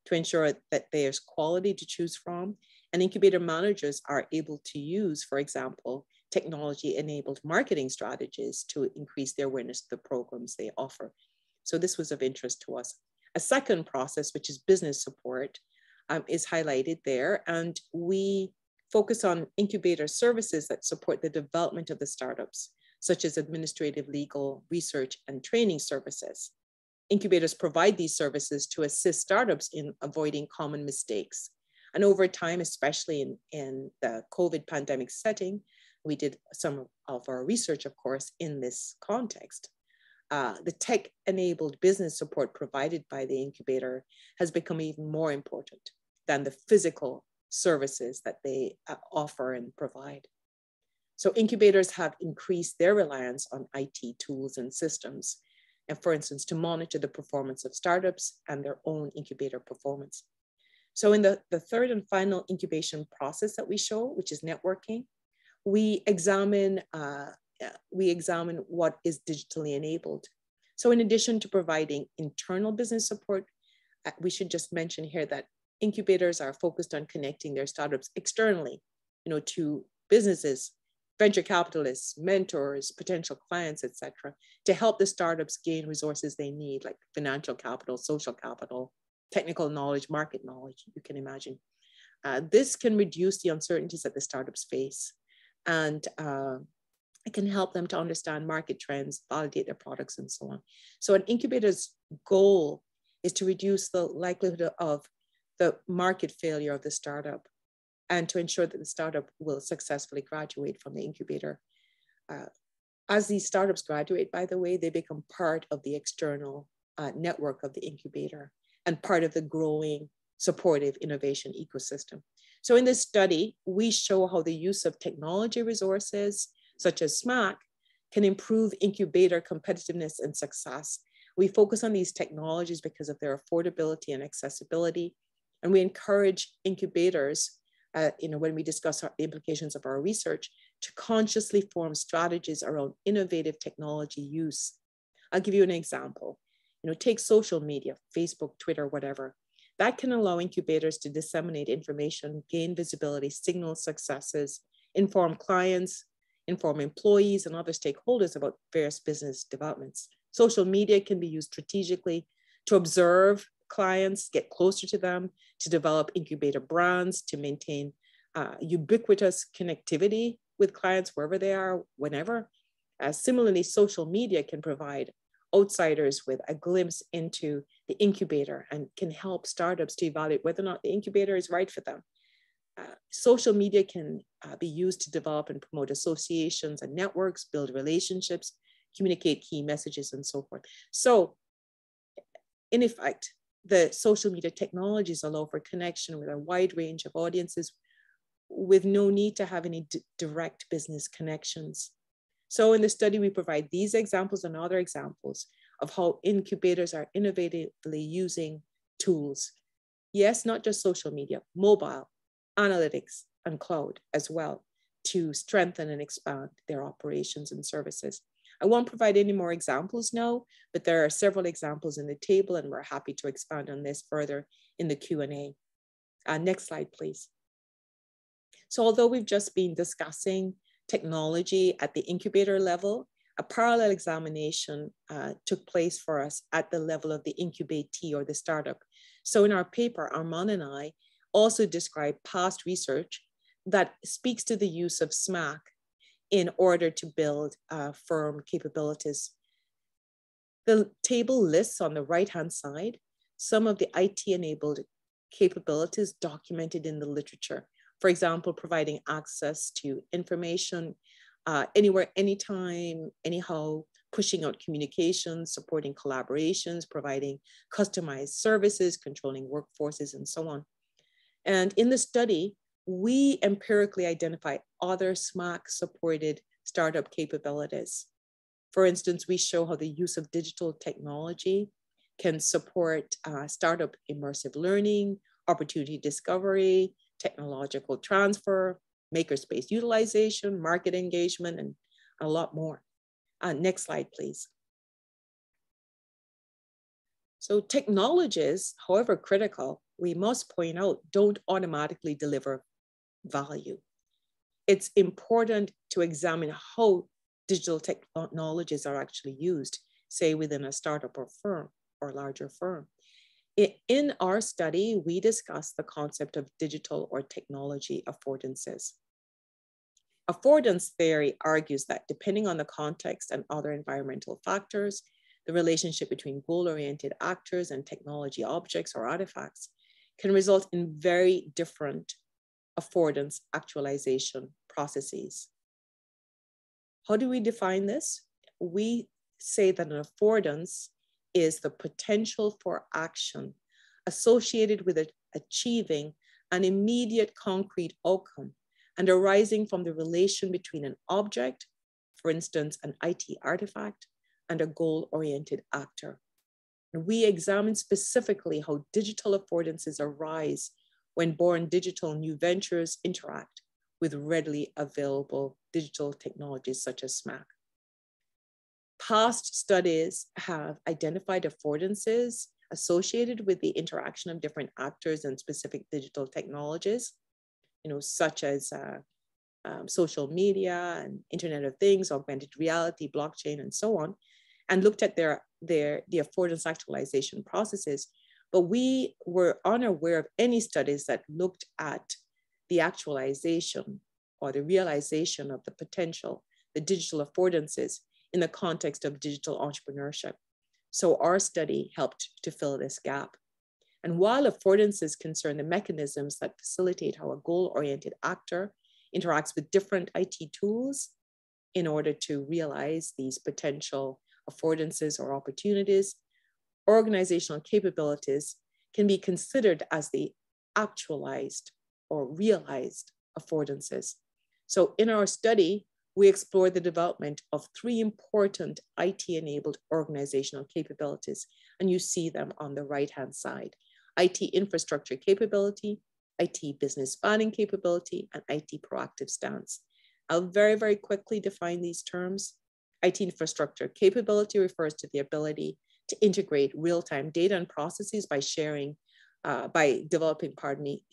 to ensure that there's quality to choose from. And incubator managers are able to use, for example, technology-enabled marketing strategies to increase their awareness of the programs they offer. So this was of interest to us. A second process, which is business support, is highlighted there. And we focus on incubator services that support the development of the startups, such as administrative, legal, research, and training services. Incubators provide these services to assist startups in avoiding common mistakes. And over time, especially in the COVID pandemic setting, we did some of our research, of course, in this context. The tech-enabled business support provided by the incubator has become even more important than the physical services that they offer and provide. So incubators have increased their reliance on IT tools and systems, and for instance, to monitor the performance of startups and their own incubator performance. So in the third and final incubation process that we show, which is networking, we examine what is digitally enabled. So in addition to providing internal business support, we should just mention here that incubators are focused on connecting their startups externally, to businesses, venture capitalists, mentors, potential clients, etc., to help the startups gain resources they need, like financial capital, social capital, technical knowledge, market knowledge, you can imagine. This can reduce the uncertainties that the startups face, and it can help them to understand market trends, validate their products, and so on. So an incubator's goal is to reduce the likelihood of the market failure of the startup and to ensure that the startup will successfully graduate from the incubator. As these startups graduate, by the way, they become part of the external network of the incubator and part of the growing supportive innovation ecosystem. So in this study, we show how the use of technology resources, such as SMAC, can improve incubator competitiveness and success. We focus on these technologies because of their affordability and accessibility. And we encourage incubators, when we discuss the implications of our research, to consciously form strategies around innovative technology use. I'll give you an example. Take social media, Facebook, Twitter, whatever. That can allow incubators to disseminate information, gain visibility, signal successes, inform clients, inform employees and other stakeholders about various business developments. Social media can be used strategically to observe clients, get closer to them, to develop incubator brands, to maintain ubiquitous connectivity with clients wherever they are, whenever. Similarly, social media can provide outsiders with a glimpse into the incubator and can help startups to evaluate whether or not the incubator is right for them. Social media can be used to develop and promote associations and networks, build relationships, communicate key messages, and so forth. So, in effect, the social media technologies allow for connection with a wide range of audiences with no need to have any direct business connections. So in the study, we provide these examples and other examples of how incubators are innovatively using tools. Yes, not just social media, mobile, analytics, and cloud as well, to strengthen and expand their operations and services. I won't provide any more examples now, but there are several examples in the table, and we're happy to expand on this further in the Q&A. Next slide, please. So although we've just been discussing technology at the incubator level, a parallel examination took place for us at the level of the incubatee or the startup. So in our paper, Armand and I also describe past research that speaks to the use of SMAC in order to build firm capabilities. The table lists on the right-hand side some of the IT-enabled capabilities documented in the literature. For example, providing access to information anywhere, anytime, anyhow, pushing out communications, supporting collaborations, providing customized services, controlling workforces, and so on. And in the study, we empirically identify other SMAC-supported startup capabilities. For instance, we show how the use of digital technology can support startup immersive learning, opportunity discovery, technological transfer, makerspace utilization, market engagement, and a lot more. Next slide, please. So technologies, however critical, we must point out, don't automatically deliver value. It's important to examine how digital technologies are actually used, say within a startup or firm or larger firm. In our study, we discussed the concept of digital or technology affordances. Affordance theory argues that depending on the context and other environmental factors, the relationship between goal-oriented actors and technology objects or artifacts can result in very different affordance actualization processes. How do we define this? We say that an affordance is the potential for action associated with achieving an immediate concrete outcome and arising from the relation between an object, for instance, an IT artifact, and a goal-oriented actor. And we examine specifically how digital affordances arise when born digital new ventures interact with readily available digital technologies such as SMAC. Past studies have identified affordances associated with the interaction of different actors and specific digital technologies, such as social media and Internet of Things, augmented reality, blockchain, and so on, and looked at the affordance actualization processes. But we were unaware of any studies that looked at the actualization or the realization of the potential, the digital affordances in the context of digital entrepreneurship. So our study helped to fill this gap. And while affordances concern the mechanisms that facilitate how a goal-oriented actor interacts with different IT tools in order to realize these potential affordances or opportunities, organizational capabilities can be considered as the actualized or realized affordances. So in our study, we explored the development of 3 important IT-enabled organizational capabilities, and you see them on the right-hand side: IT infrastructure capability, IT business spanning capability, and IT proactive stance. I'll very, very quickly define these terms. IT infrastructure capability refers to the ability to integrate real-time data and processes by developing,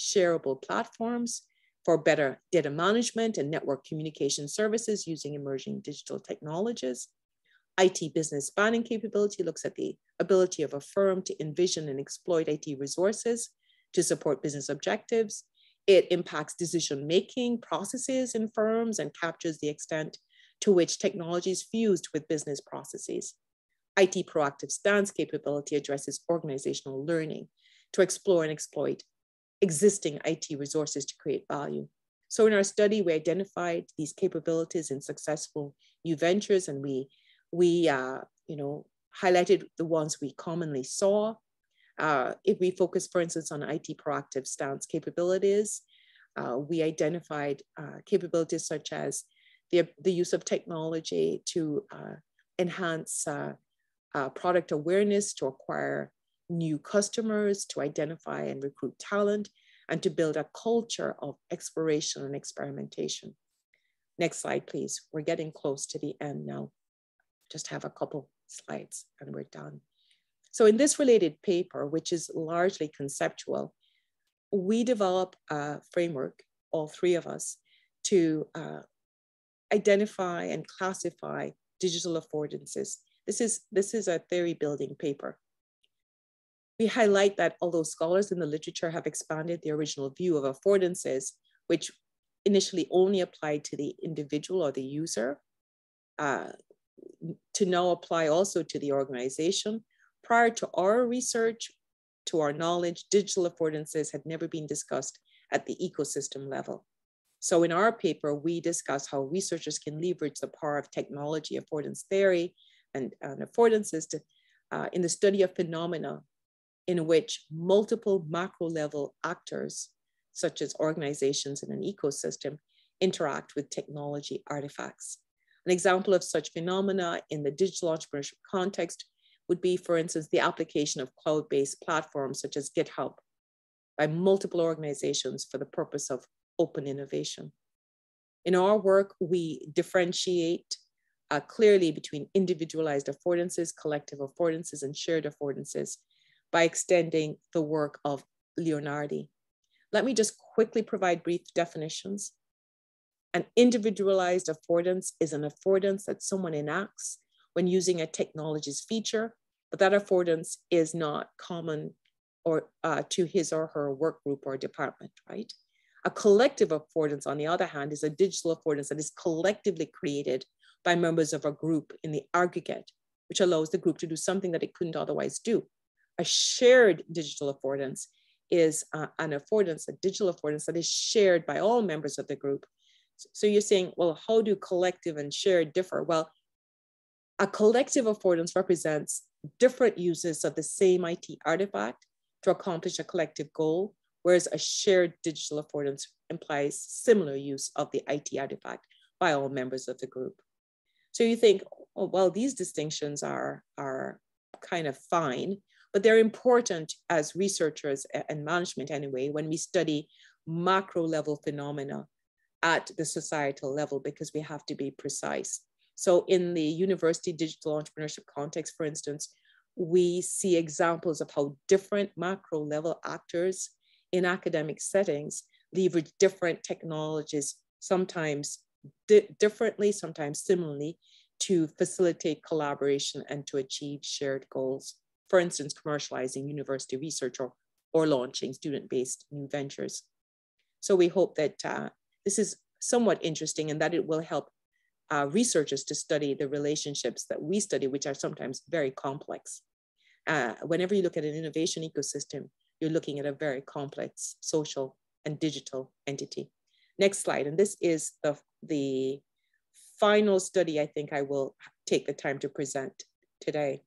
shareable platforms for better data management and network communication services using emerging digital technologies. IT business spanning capability looks at the ability of a firm to envision and exploit IT resources to support business objectives. It impacts decision-making processes in firms and captures the extent to which technology is fused with business processes. IT proactive stance capability addresses organizational learning to explore and exploit existing IT resources to create value. So in our study, we identified these capabilities in successful new ventures, and we highlighted the ones we commonly saw. If we focus, for instance, on IT proactive stance capabilities, we identified capabilities such as the use of technology to enhance product awareness, to acquire new customers, to identify and recruit talent, and to build a culture of exploration and experimentation. Next slide, please. We're getting close to the end now. Just have a couple slides and we're done. So in this related paper, which is largely conceptual, we develop a framework, all 3 of us, to identify and classify digital affordances. This is a theory building paper. We highlight that although scholars in the literature have expanded the original view of affordances, which initially only applied to the individual or the user, to now apply also to the organization, prior to our research, to our knowledge, digital affordances had never been discussed at the ecosystem level. So in our paper, we discuss how researchers can leverage the power of technology, affordance theory, and affordances in the study of phenomena in which multiple macro level actors, such as organizations in an ecosystem, interact with technology artifacts. An example of such phenomena in the digital entrepreneurship context would be, for instance, the application of cloud-based platforms such as GitHub by multiple organizations for the purpose of open innovation. In our work, we differentiate clearly between individualized affordances, collective affordances, and shared affordances by extending the work of Leonardi. Let me just quickly provide brief definitions. An individualized affordance is an affordance that someone enacts when using a technology's feature, but that affordance is not common or to his or her work group or department, right? A collective affordance, on the other hand, is a digital affordance that is collectively created by members of a group in the aggregate, which allows the group to do something that it couldn't otherwise do. A shared digital affordance is an affordance, a digital affordance that is shared by all members of the group. So you're saying, well, how do collective and shared differ? Well, a collective affordance represents different uses of the same IT artifact to accomplish a collective goal, whereas a shared digital affordance implies similar use of the IT artifact by all members of the group. So you think, oh, well, these distinctions are kind of fine, but they're important as researchers and management anyway, when we study macro level phenomena at the societal level, because we have to be precise. So in the university digital entrepreneurship context, for instance, we see examples of how different macro level actors in academic settings leverage different technologies, sometimes differently, sometimes similarly, to facilitate collaboration and to achieve shared goals. For instance, commercializing university research or launching student-based new ventures. So we hope that this is somewhat interesting and that it will help researchers to study the relationships that we study, which are sometimes very complex. Whenever you look at an innovation ecosystem, you're looking at a very complex social and digital entity. Next slide, and this is the final study I think I will take the time to present today.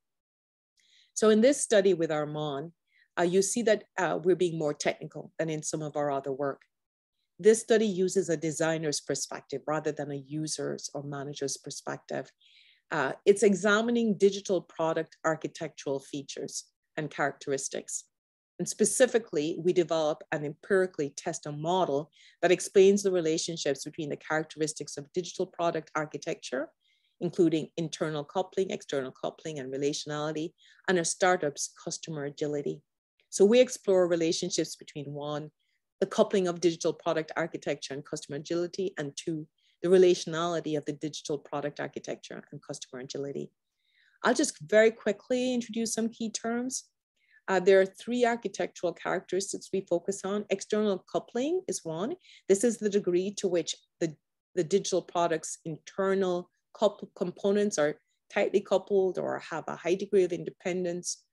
So in this study with Armand, you see that we're being more technical than in some of our other work. This study uses a designer's perspective rather than a user's or manager's perspective. It's examining digital product architectural features and characteristics. And specifically, we develop and empirically test a model that explains the relationships between the characteristics of digital product architecture, including internal coupling, external coupling, and relationality, and a startup's customer agility. So we explore relationships between one, the coupling of digital product architecture and customer agility, and two, the relationality of the digital product architecture and customer agility. I'll just very quickly introduce some key terms. There are three architectural characteristics we focus on. External coupling is one. This is the degree to which the digital product's internal components are tightly coupled or have a high degree of independence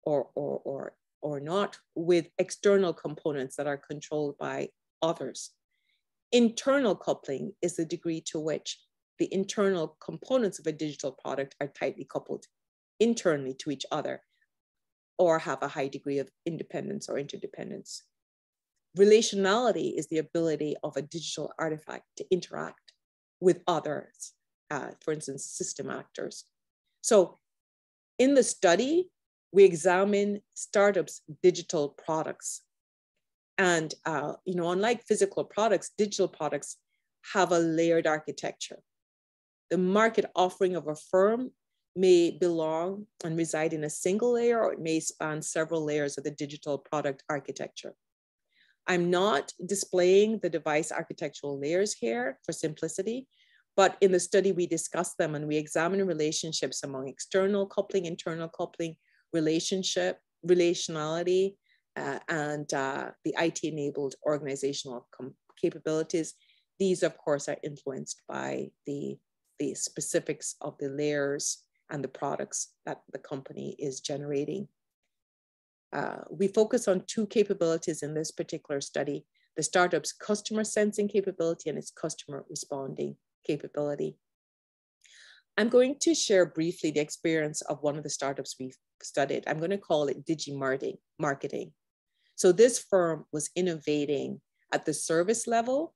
or not with external components that are controlled by others. Internal coupling is the degree to which the internal components of a digital product are tightly coupled internally to each other or have a high degree of independence or interdependence. Relationality is the ability of a digital artifact to interact with others, for instance, system actors. So in the study, we examine startups' digital products. And unlike physical products, digital products have a layered architecture. The market offering of a firm may belong and reside in a single layer, or it may span several layers of the digital product architecture. I'm not displaying the device architectural layers here for simplicity, but in the study we discuss them and we examine relationships among external coupling, internal coupling, relationality, and the IT-enabled organizational capabilities. These, of course, are influenced by the specifics of the layers and the products that the company is generating. We focus on two capabilities in this particular study, the startup's customer sensing capability and its customer responding capability. I'm going to share briefly the experience of one of the startups we've studied. I'm going to call it Digimarting Marketing. So this firm was innovating at the service level.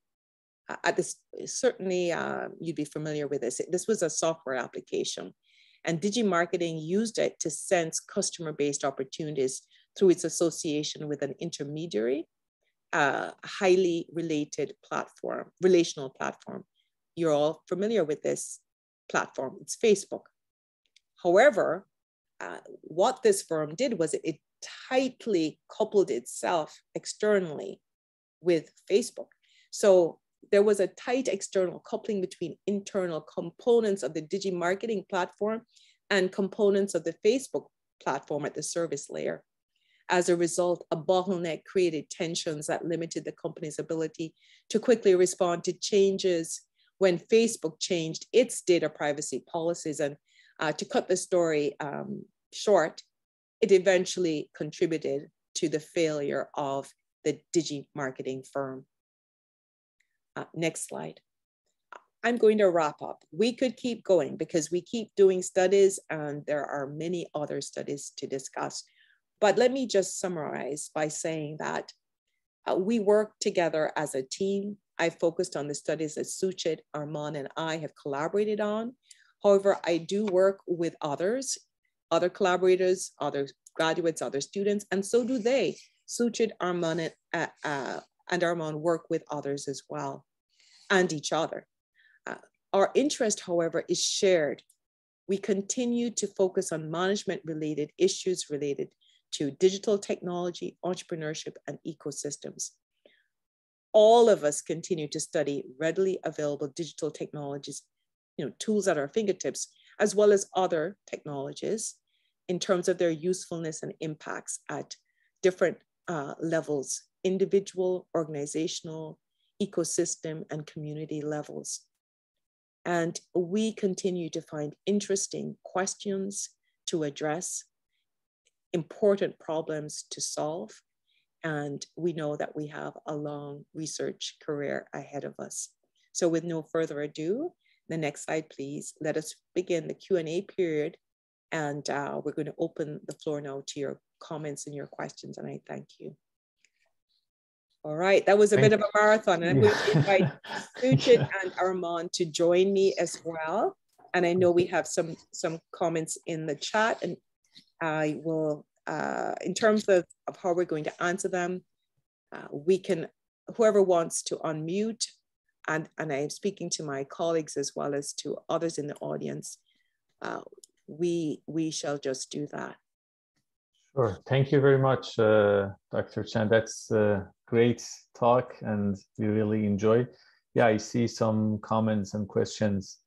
Certainly you'd be familiar with this. This was a software application, and Digimarketing used it to sense customer-based opportunities through its association with an intermediary, highly related platform, relational platform. You're all familiar with this platform. It's Facebook. However, what this firm did was it tightly coupled itself externally with Facebook. So there was a tight external coupling between internal components of the Digimarting platform and components of the Facebook platform at the service layer. As a result, a bottleneck created tensions that limited the company's ability to quickly respond to changes when Facebook changed its data privacy policies. And to cut the story short, it eventually contributed to the failure of the Digimarting firm. Next slide. I'm going to wrap up. We could keep going because we keep doing studies and there are many other studies to discuss. But let me just summarize by saying that we work together as a team. I focused on the studies that Suchit, Armand, and I have collaborated on. However, I do work with others, other collaborators, other graduates, other students, and so do they. Suchit, Armand, and Armand work with others as well, and each other. Our interest, however, is shared. We continue to focus on management-related issues related to digital technology, entrepreneurship, and ecosystems. All of us continue to study readily available digital technologies, tools at our fingertips, as well as other technologies in terms of their usefulness and impacts at different levels, individual, organizational, ecosystem, and community levels. And we continue to find interesting questions to address, important problems to solve, and we know that we have a long research career ahead of us. So with no further ado, the next slide, please. Let us begin the Q&A period, and we're going to open the floor now to your comments and your questions, and I thank you. All right, that was a bit of a marathon, and I'm going to invite Suchit and Armand to join me as well. And I know we have some comments in the chat, and I will, in terms of how we're going to answer them, we can, whoever wants to unmute, and I'm speaking to my colleagues as well as to others in the audience, we shall just do that. Sure. Thank you very much, Dr. Chan. That's a great talk and we really enjoy. Yeah, I see some comments and questions.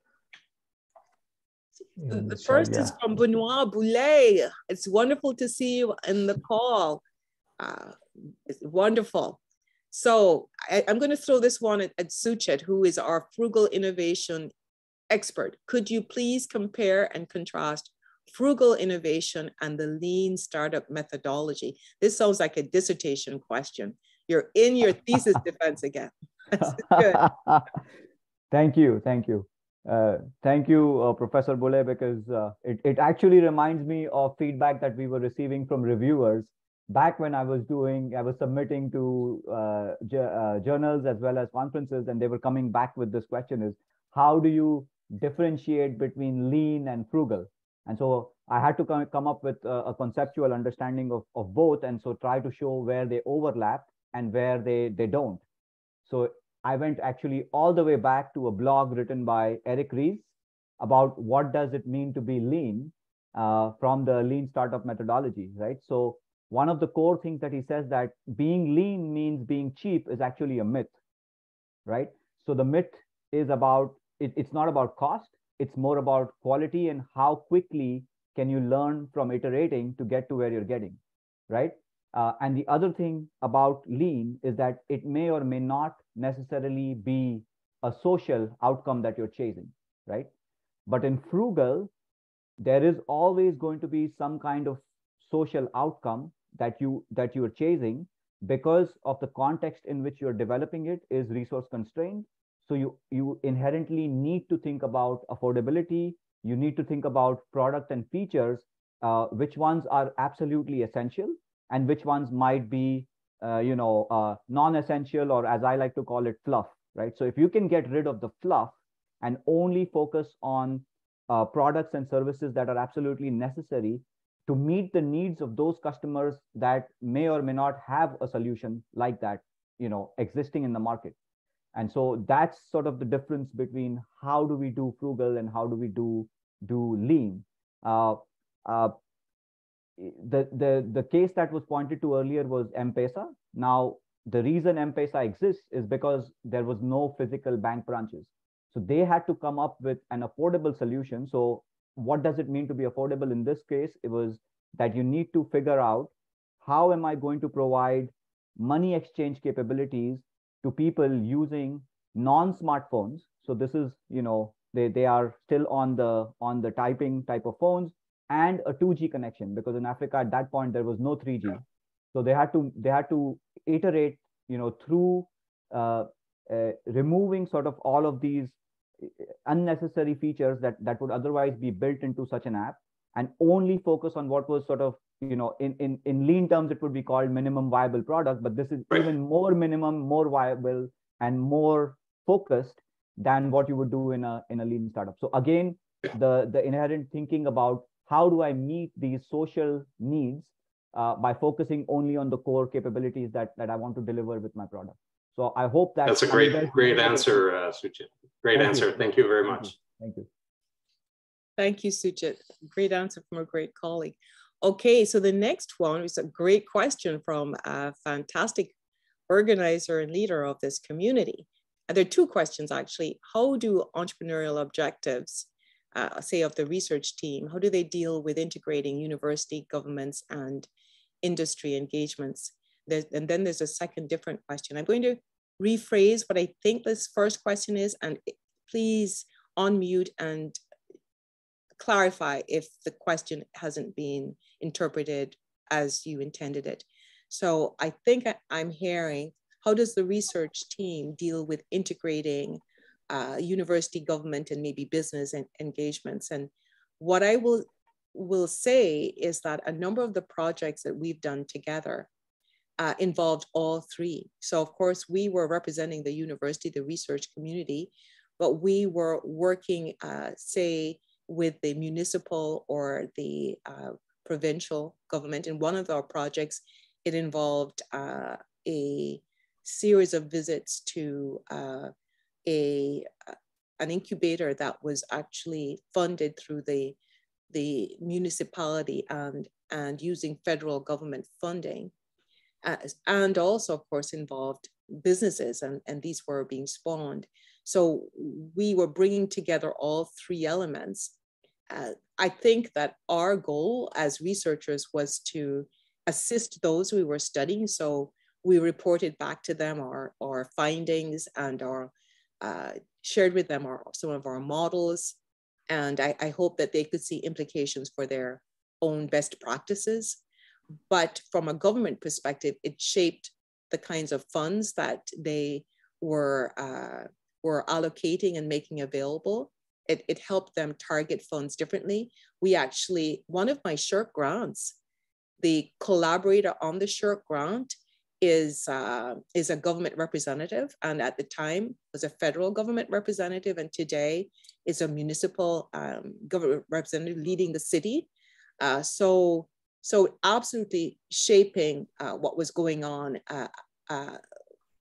The first is from Benoit Boulet. It's wonderful to see you in the call. It's wonderful. So I'm going to throw this one at Suchit, who is our frugal innovation expert. Could you please compare and contrast frugal innovation and the lean startup methodology? This sounds like a dissertation question. You're in your thesis defense again. Good. Thank you. Thank you. Thank you, Professor Boulay, because it actually reminds me of feedback that we were receiving from reviewers back when I was submitting to journals as well as conferences, and they were coming back with this question is, how do you differentiate between lean and frugal? And so I had to come up with a conceptual understanding of both, and so try to show where they overlap and where they don't. So I went actually all the way back to a blog written by Eric Ries about what does it mean to be lean from the lean startup methodology, right? So one of the core things that he says that being lean means being cheap is actually a myth, right? So the myth is about, it's not about cost, it's more about quality and how quickly can you learn from iterating to get to where you're getting, right? And the other thing about lean is that it may or may not necessarily be a social outcome that you're chasing, right? But in frugal, there is always going to be some kind of social outcome that you're chasing because of the context in which you're developing it is resource constrained. So you inherently need to think about affordability. You need to think about product and features, which ones are absolutely essential and which ones might be, non-essential, or as I like to call it, fluff, right? So if you can get rid of the fluff and only focus on products and services that are absolutely necessary to meet the needs of those customers that may or may not have a solution like that, existing in the market. And so that's sort of the difference between how do we do frugal and how do we do lean. The case that was pointed to earlier was M-Pesa. Now, the reason M-Pesa exists is because there was no physical bank branches. So they had to come up with an affordable solution. So what does it mean to be affordable in this case? It was that you need to figure out, how am I going to provide money exchange capabilities to people using non-smartphones? So this is, they are still on the typing type of phones, and a 2G connection, because in Africa at that point there was no 3G. So they had to iterate, through removing sort of all of these unnecessary features that would otherwise be built into such an app, and only focus on what was sort of, in lean terms it would be called minimum viable product, but this is even more minimum, more viable, and more focused than what you would do in a lean startup. So again, the inherent thinking about how do I meet these social needs by focusing only on the core capabilities that I want to deliver with my product. So I hope that's a great answer, Sujit. Great answer. Thank you very much. Thank you. Thank you, Sujit. Great answer from a great colleague. Okay, so the next one is a great question from a fantastic organizer and leader of this community. And there are two questions actually. How do entrepreneurial objectives, say of the research team, how do they deal with integrating university, governments, and industry engagements? And then there's a second different question. I'm going to rephrase what I think this first question is, and please unmute and clarify if the question hasn't been interpreted as you intended it. So I think I'm hearing, how does the research team deal with integrating university, government, and maybe business engagements? And what I will say is that a number of the projects that we've done together involved all three. So of course we were representing the university, the research community, but we were working, say, with the municipal or the provincial government. In one of our projects, it involved a series of visits to an incubator that was actually funded through the municipality and using federal government funding. And also, of course, involved businesses, and these were being spawned. So we were bringing together all three elements. I think that our goal as researchers was to assist those we were studying. So we reported back to them our findings and shared with them some of our models. And I hope that they could see implications for their own best practices. But from a government perspective, it shaped the kinds of funds that they were allocating and making available. It helped them target funds differently. We actually, one of my SSHRC grants, the collaborator on the SSHRC grant is a government representative, and at the time was a federal government representative, and today is a municipal government representative leading the city. So absolutely shaping what was going on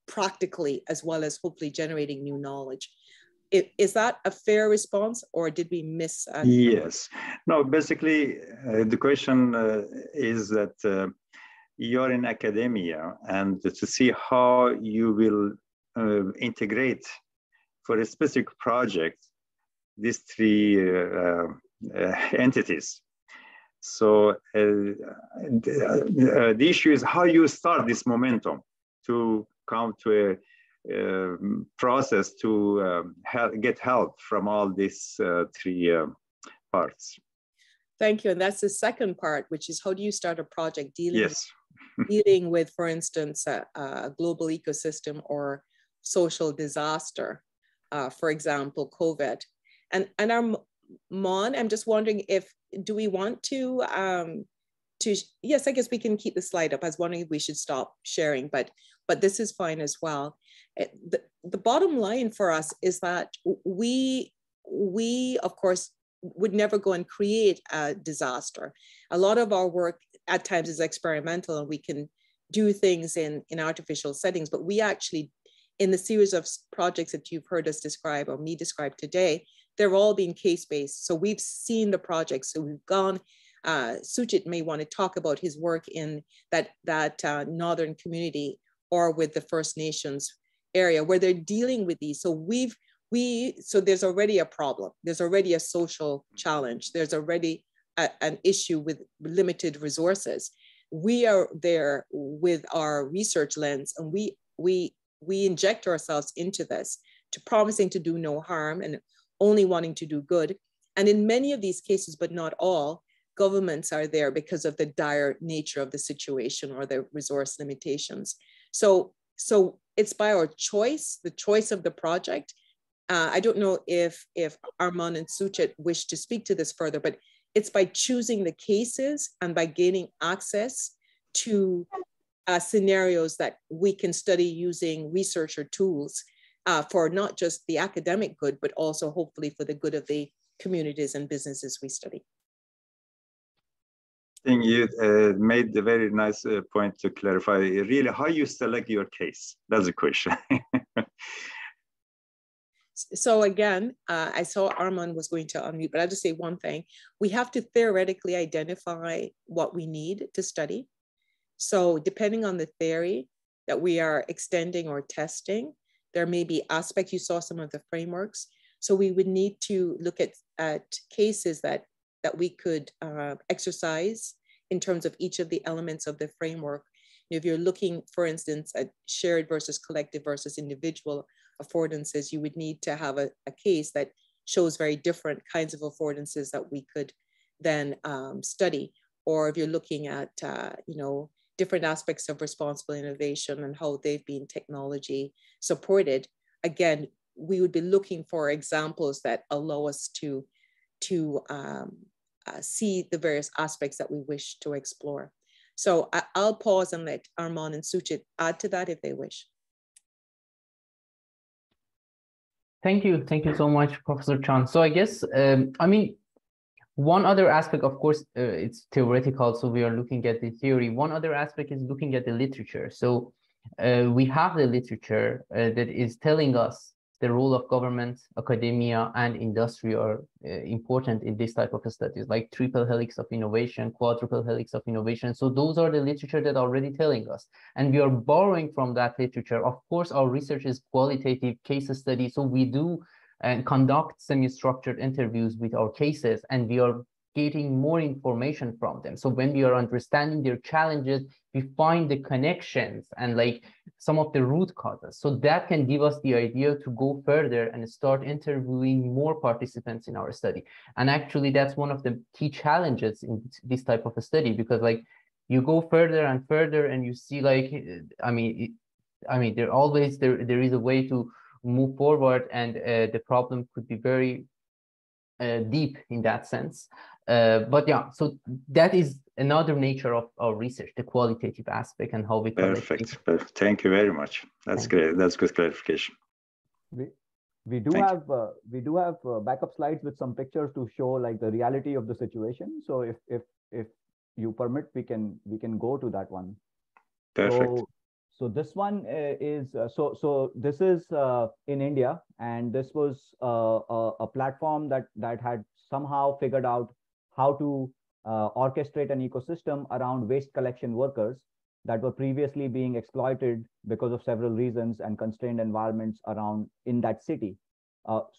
practically, as well as hopefully generating new knowledge. Is that a fair response, or did we miss? Yes. No, basically, the question is that you're in academia, and to see how you will integrate for a specific project these three entities. So the issue is how you start this momentum to come to a process to get help from all these three parts. Thank you. And that's the second part, which is how do you start a project dealing with, for instance, a global ecosystem or social disaster, for example, COVID. And Mon, I'm just wondering do we want to, yes, I guess we can keep the slide up. I was wondering if we should stop sharing, but this is fine as well. The bottom line for us is that we of course, would never go and create a disaster. A lot of our work at times is experimental, and we can do things in artificial settings, but we actually, in the series of projects that you've heard us describe or me describe today, they're all being case-based. So we've seen the projects. So we've gone, Suchit may want to talk about his work in that northern community or with the First Nations area where they're dealing with these. So so there's already a problem. There's already a social challenge. There's already an issue with limited resources. We are there with our research lens, and we inject ourselves into this, to promising to do no harm and only wanting to do good. And in many of these cases, but not all, governments are there because of the dire nature of the situation or the resource limitations. So it's by our choice, the choice of the project. I don't know if Armand and Suchit wish to speak to this further, but it's by choosing the cases and by gaining access to scenarios that we can study using researcher tools for not just the academic good, but also hopefully for the good of the communities and businesses we study. I think you made a very nice point to clarify really how you select your case. That's the question. So again, I saw Armand was going to unmute, but I'll just say one thing. We have to theoretically identify what we need to study. So depending on the theory that we are extending or testing, there may be aspects, you saw some of the frameworks. So we would need to look at cases that we could exercise in terms of each of the elements of the framework. If you're looking, for instance, at shared versus collective versus individual affordances, you would need to have a case that shows very different kinds of affordances that we could then study. Or if you're looking at, different aspects of responsible innovation and how they've been technology supported, again, we would be looking for examples that allow us to see the various aspects that we wish to explore. So I'll pause and let Armand and Suchit add to that if they wish. Thank you so much, Professor Chan. So I guess, one other aspect, of course, it's theoretical, so we are looking at the theory. One other aspect is looking at the literature. So we have the literature that is telling us the role of government, academia, and industry are important in this type of studies, like triple helix of innovation, quadruple helix of innovation. So those are the literature that are already telling us. And we are borrowing from that literature. Of course, our research is qualitative case study. So we do conduct semi-structured interviews with our cases, and we are getting more information from them. So when we are understanding their challenges, we find the connections and like some of the root causes. So that can give us the idea to go further and start interviewing more participants in our study. And actually, that's one of the key challenges in this type of a study, because like you go further and further and you see like, there is a way to move forward, and the problem could be very deep in that sense. But yeah, so that is another nature of our research, the qualitative aspect and how we collect. Perfect. Thank you very much. That's great. That's good clarification. We do have backup slides with some pictures to show like the reality of the situation. So if you permit, we can go to that one. Perfect. So this one is so this is in India, and this was a platform that had somehow figured out how to orchestrate an ecosystem around waste collection workers that were previously being exploited because of several reasons and constrained environments around in that city.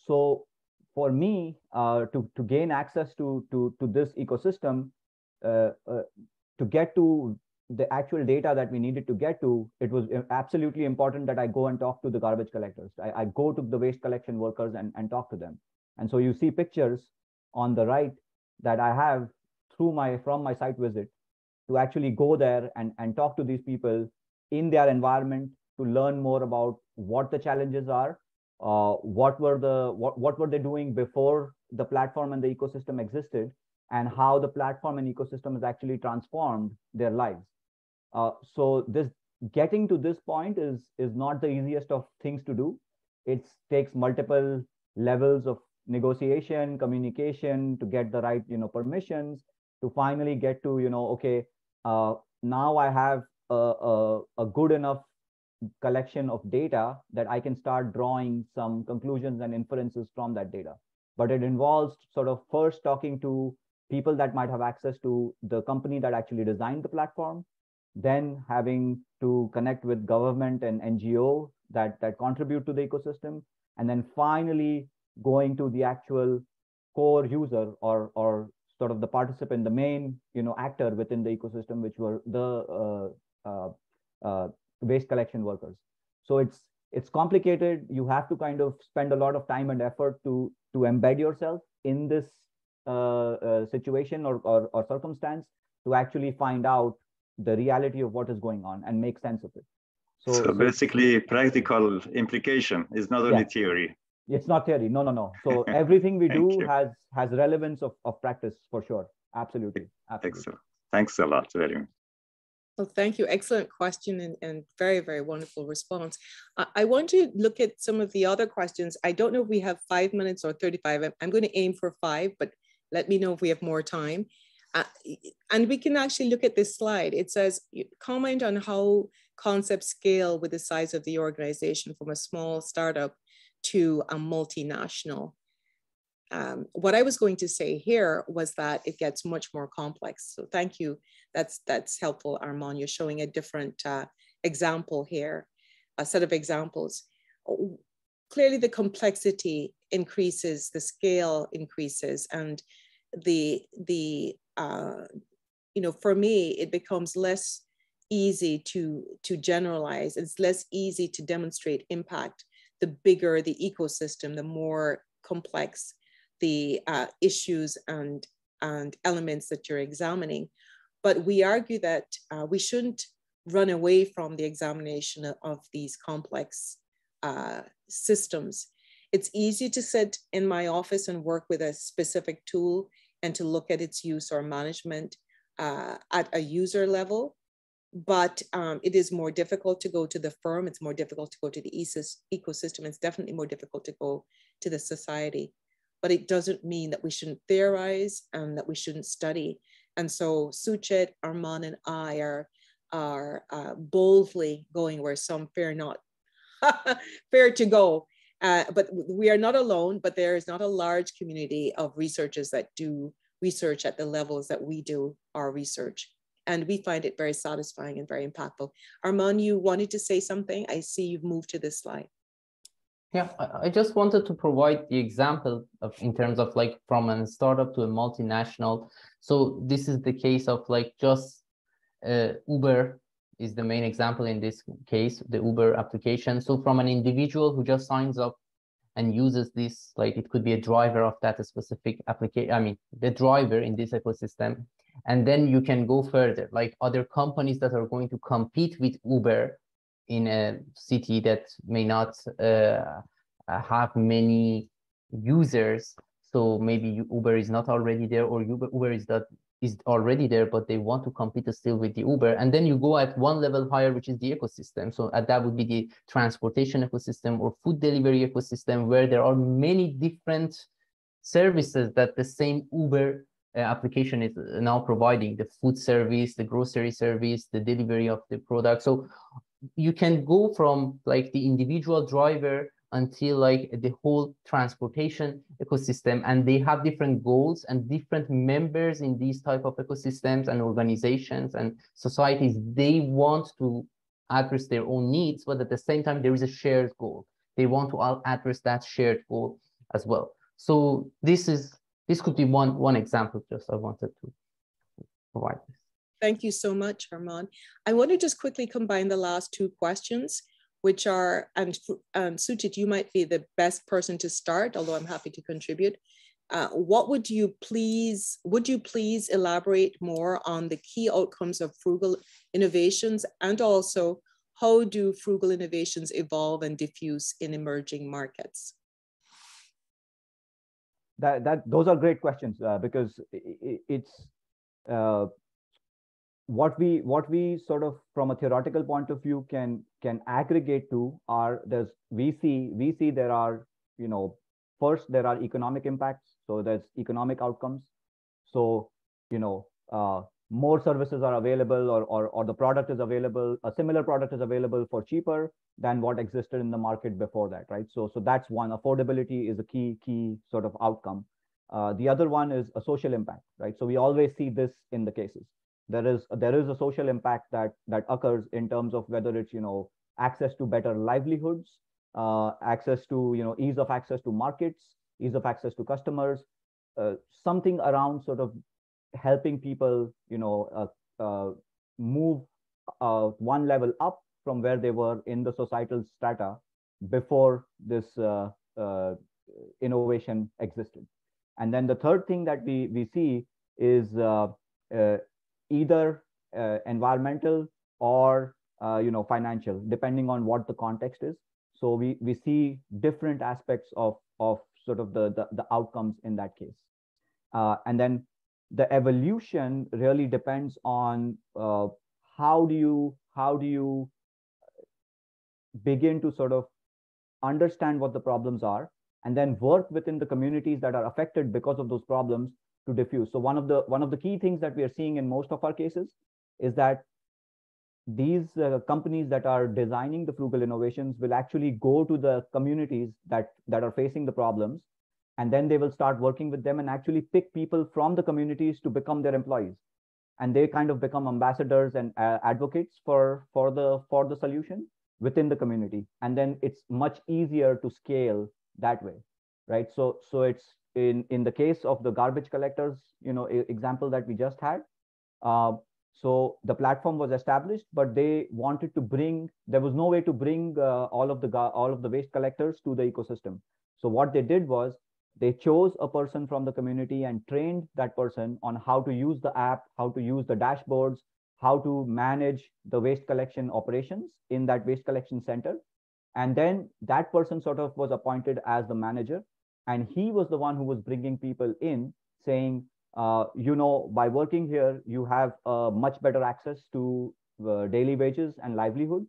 So for me to gain access to this ecosystem, to get to the actual data that we needed to get to, it was absolutely important that I go and talk to the garbage collectors. I go to the waste collection workers and talk to them. And so you see pictures on the right that I have from my site visit to actually go there and talk to these people in their environment to learn more about what the challenges are, what were they doing before the platform and the ecosystem existed, and how the platform and ecosystem has actually transformed their lives. So getting to this point is not the easiest of things to do. It takes multiple levels of negotiation, communication to get the right, permissions, to finally get to, okay, now I have a good enough collection of data that I can start drawing some conclusions and inferences from that data. But it involves sort of first talking to people that might have access to the company that actually designed the platform, then having to connect with government and NGO that contribute to the ecosystem, and then finally going to the actual core user or sort of the participant, the main actor within the ecosystem, which were the waste collection workers. So it's complicated. You have to kind of spend a lot of time and effort to embed yourself in this situation or circumstance to actually find out the reality of what is going on and make sense of it. So basically, practical implication is not only theory. It's not theory. No. So everything we do has relevance of practice for sure. Absolutely. Excellent. Thanks a lot. Very much. Well, thank you. Excellent question and very, very wonderful response. I want to look at some of the other questions. I don't know if we have 5 minutes or 35. I'm going to aim for 5, but let me know if we have more time. And we can actually look at this slide. It says, comment on how concepts scale with the size of the organization from a small startup to a multinational. What I was going to say here was that it gets much more complex. So thank you. That's helpful, Armand. You're showing a different example here, a set of examples. Clearly the complexity increases, the scale increases, and for me, it becomes less easy to generalize. It's less easy to demonstrate impact. The bigger the ecosystem, the more complex the issues and elements that you're examining. But we argue that we shouldn't run away from the examination of these complex systems. It's easy to sit in my office and work with a specific tool and to look at its use or management at a user level. But it is more difficult to go to the firm. It's more difficult to go to the ecosystem. It's definitely more difficult to go to the society. But it doesn't mean that we shouldn't theorize and that we shouldn't study. And so Suchet, Armand, and I are boldly going where some fear not, fear to go. But we are not alone, but there is not a large community of researchers that do research at the levels that we do our research. And we find it very satisfying and very impactful. Armand, you wanted to say something? I see you've moved to this slide. Yeah, I just wanted to provide the example of in terms of like from a startup to a multinational. So this is the case of like just Uber is the main example in this case, the Uber application. So from an individual who just signs up and uses this, like it could be a driver of that specific application, I mean, the driver in this ecosystem. And then you can go further, like other companies that are going to compete with Uber in a city that may not have many users. So maybe Uber is not already there, or Uber is already there, but they want to compete still with the Uber. And then you go at one level higher, which is the ecosystem. So that would be the transportation ecosystem or food delivery ecosystem, where there are many different services that the same Uber application is now providing: the food service, the grocery service, the delivery of the product. So you can go from like the individual driver until like the whole transportation ecosystem, and they have different goals and different members in these type of ecosystems and organizations and societies. They want to address their own needs, but at the same time there is a shared goal. They want to address that shared goal as well. So this could be one example. Just I wanted to provide this. Thank you so much, Armand. I want to just quickly combine the last two questions, which are, and Suchit, you might be the best person to start, although I'm happy to contribute. Would you please elaborate more on the key outcomes of frugal innovations, and also how do frugal innovations evolve and diffuse in emerging markets? Those are great questions because it's what we sort of from a theoretical point of view can aggregate to are we see there are first, there are economic impacts. So there's economic outcomes. So, more services are available, or the product is available, a similar product is available for cheaper than what existed in the market before that, right? So that's one. Affordability is a key sort of outcome. The other one is a social impact, right? So we always see this in the cases. There is a social impact that occurs in terms of whether it's, access to better livelihoods, access to, ease of access to markets, ease of access to customers, something around sort of helping people, move one level up from where they were in the societal strata before this innovation existed. And then the third thing that we see is either environmental or financial, depending on what the context is. So we see different aspects of sort of the outcomes in that case. And then the evolution really depends on how do you begin to sort of understand what the problems are, and then work within the communities that are affected because of those problems to diffuse. So one of the key things that we are seeing in most of our cases is that these companies that are designing the frugal innovations will actually go to the communities that are facing the problems, and then they will start working with them and actually pick people from the communities to become their employees, and they kind of become ambassadors and advocates for the solution within the community. And then it's much easier to scale that way, right? So it's in the case of the garbage collectors, example that we just had. So the platform was established, but they wanted to there was no way to bring all of the waste collectors to the ecosystem. So what they did was they chose a person from the community and trained that person on how to use the app, how to use the dashboards, how to manage the waste collection operations in that waste collection center. And then that person sort of was appointed as the manager. And he was the one who was bringing people in, saying, by working here, you have much better access to daily wages and livelihood,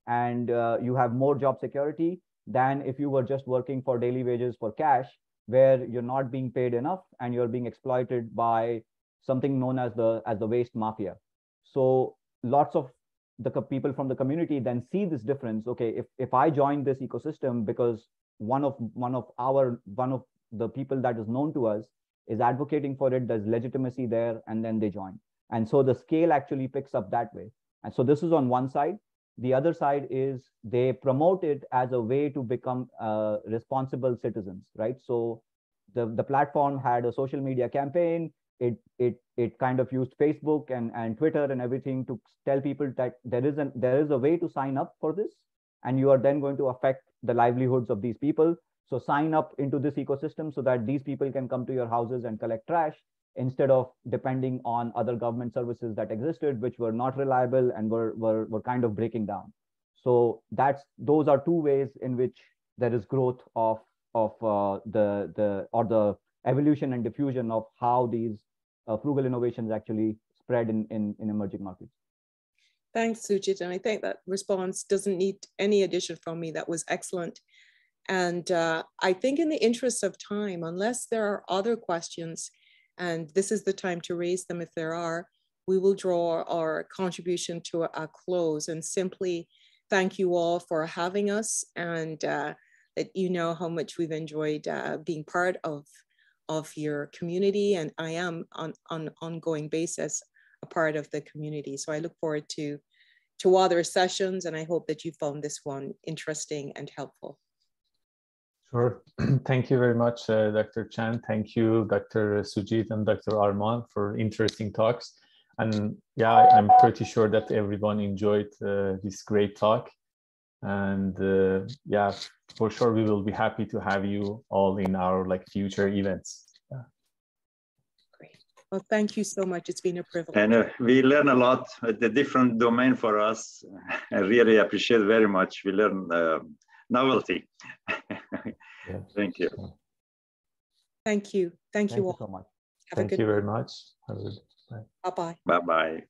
and you have more job security than if you were just working for daily wages for cash, where you're not being paid enough and you're being exploited by something known as the waste mafia. So lots of the people from the community then see this difference. Okay, if I join this ecosystem because one of the people that is known to us is advocating for it, there's legitimacy there, and then they join. And so the scale actually picks up that way. And so this is on one side. The other side is they promote it as a way to become responsible citizens, right? So the platform had a social media campaign. It kind of used Facebook and Twitter and everything to tell people that there is a way to sign up for this, and you are then going to affect the livelihoods of these people. So sign up into this ecosystem so that these people can come to your houses and collect trash, instead of depending on other government services that existed, which were not reliable and were kind of breaking down. So those are two ways in which there is growth of the evolution and diffusion of how these frugal innovations actually spread in emerging markets. Thanks, Sujit. And I think that response doesn't need any addition from me. That was excellent. And I think in the interest of time, unless there are other questions, and this is the time to raise them if there are, we will draw our contribution to a close and simply thank you all for having us, and that you know how much we've enjoyed being part of your community, and I am on an ongoing basis a part of the community. So I look forward to other sessions, and I hope that you found this one interesting and helpful. Sure. Thank you very much, Dr. Chan. Thank you, Dr. Sujit and Dr. Arman, for interesting talks. And yeah, I'm pretty sure that everyone enjoyed this great talk. And yeah, for sure, we will be happy to have you all in our future events. Yeah. Great. Well, thank you so much. It's been a privilege. And we learn a lot. The different domain for us. I really appreciate very much. We learn novelty. Yeah. Thank you. Thank you. Thank you all. Thank you so much. Have a good Thank you very much. Have a good day. Bye-bye. Bye-bye.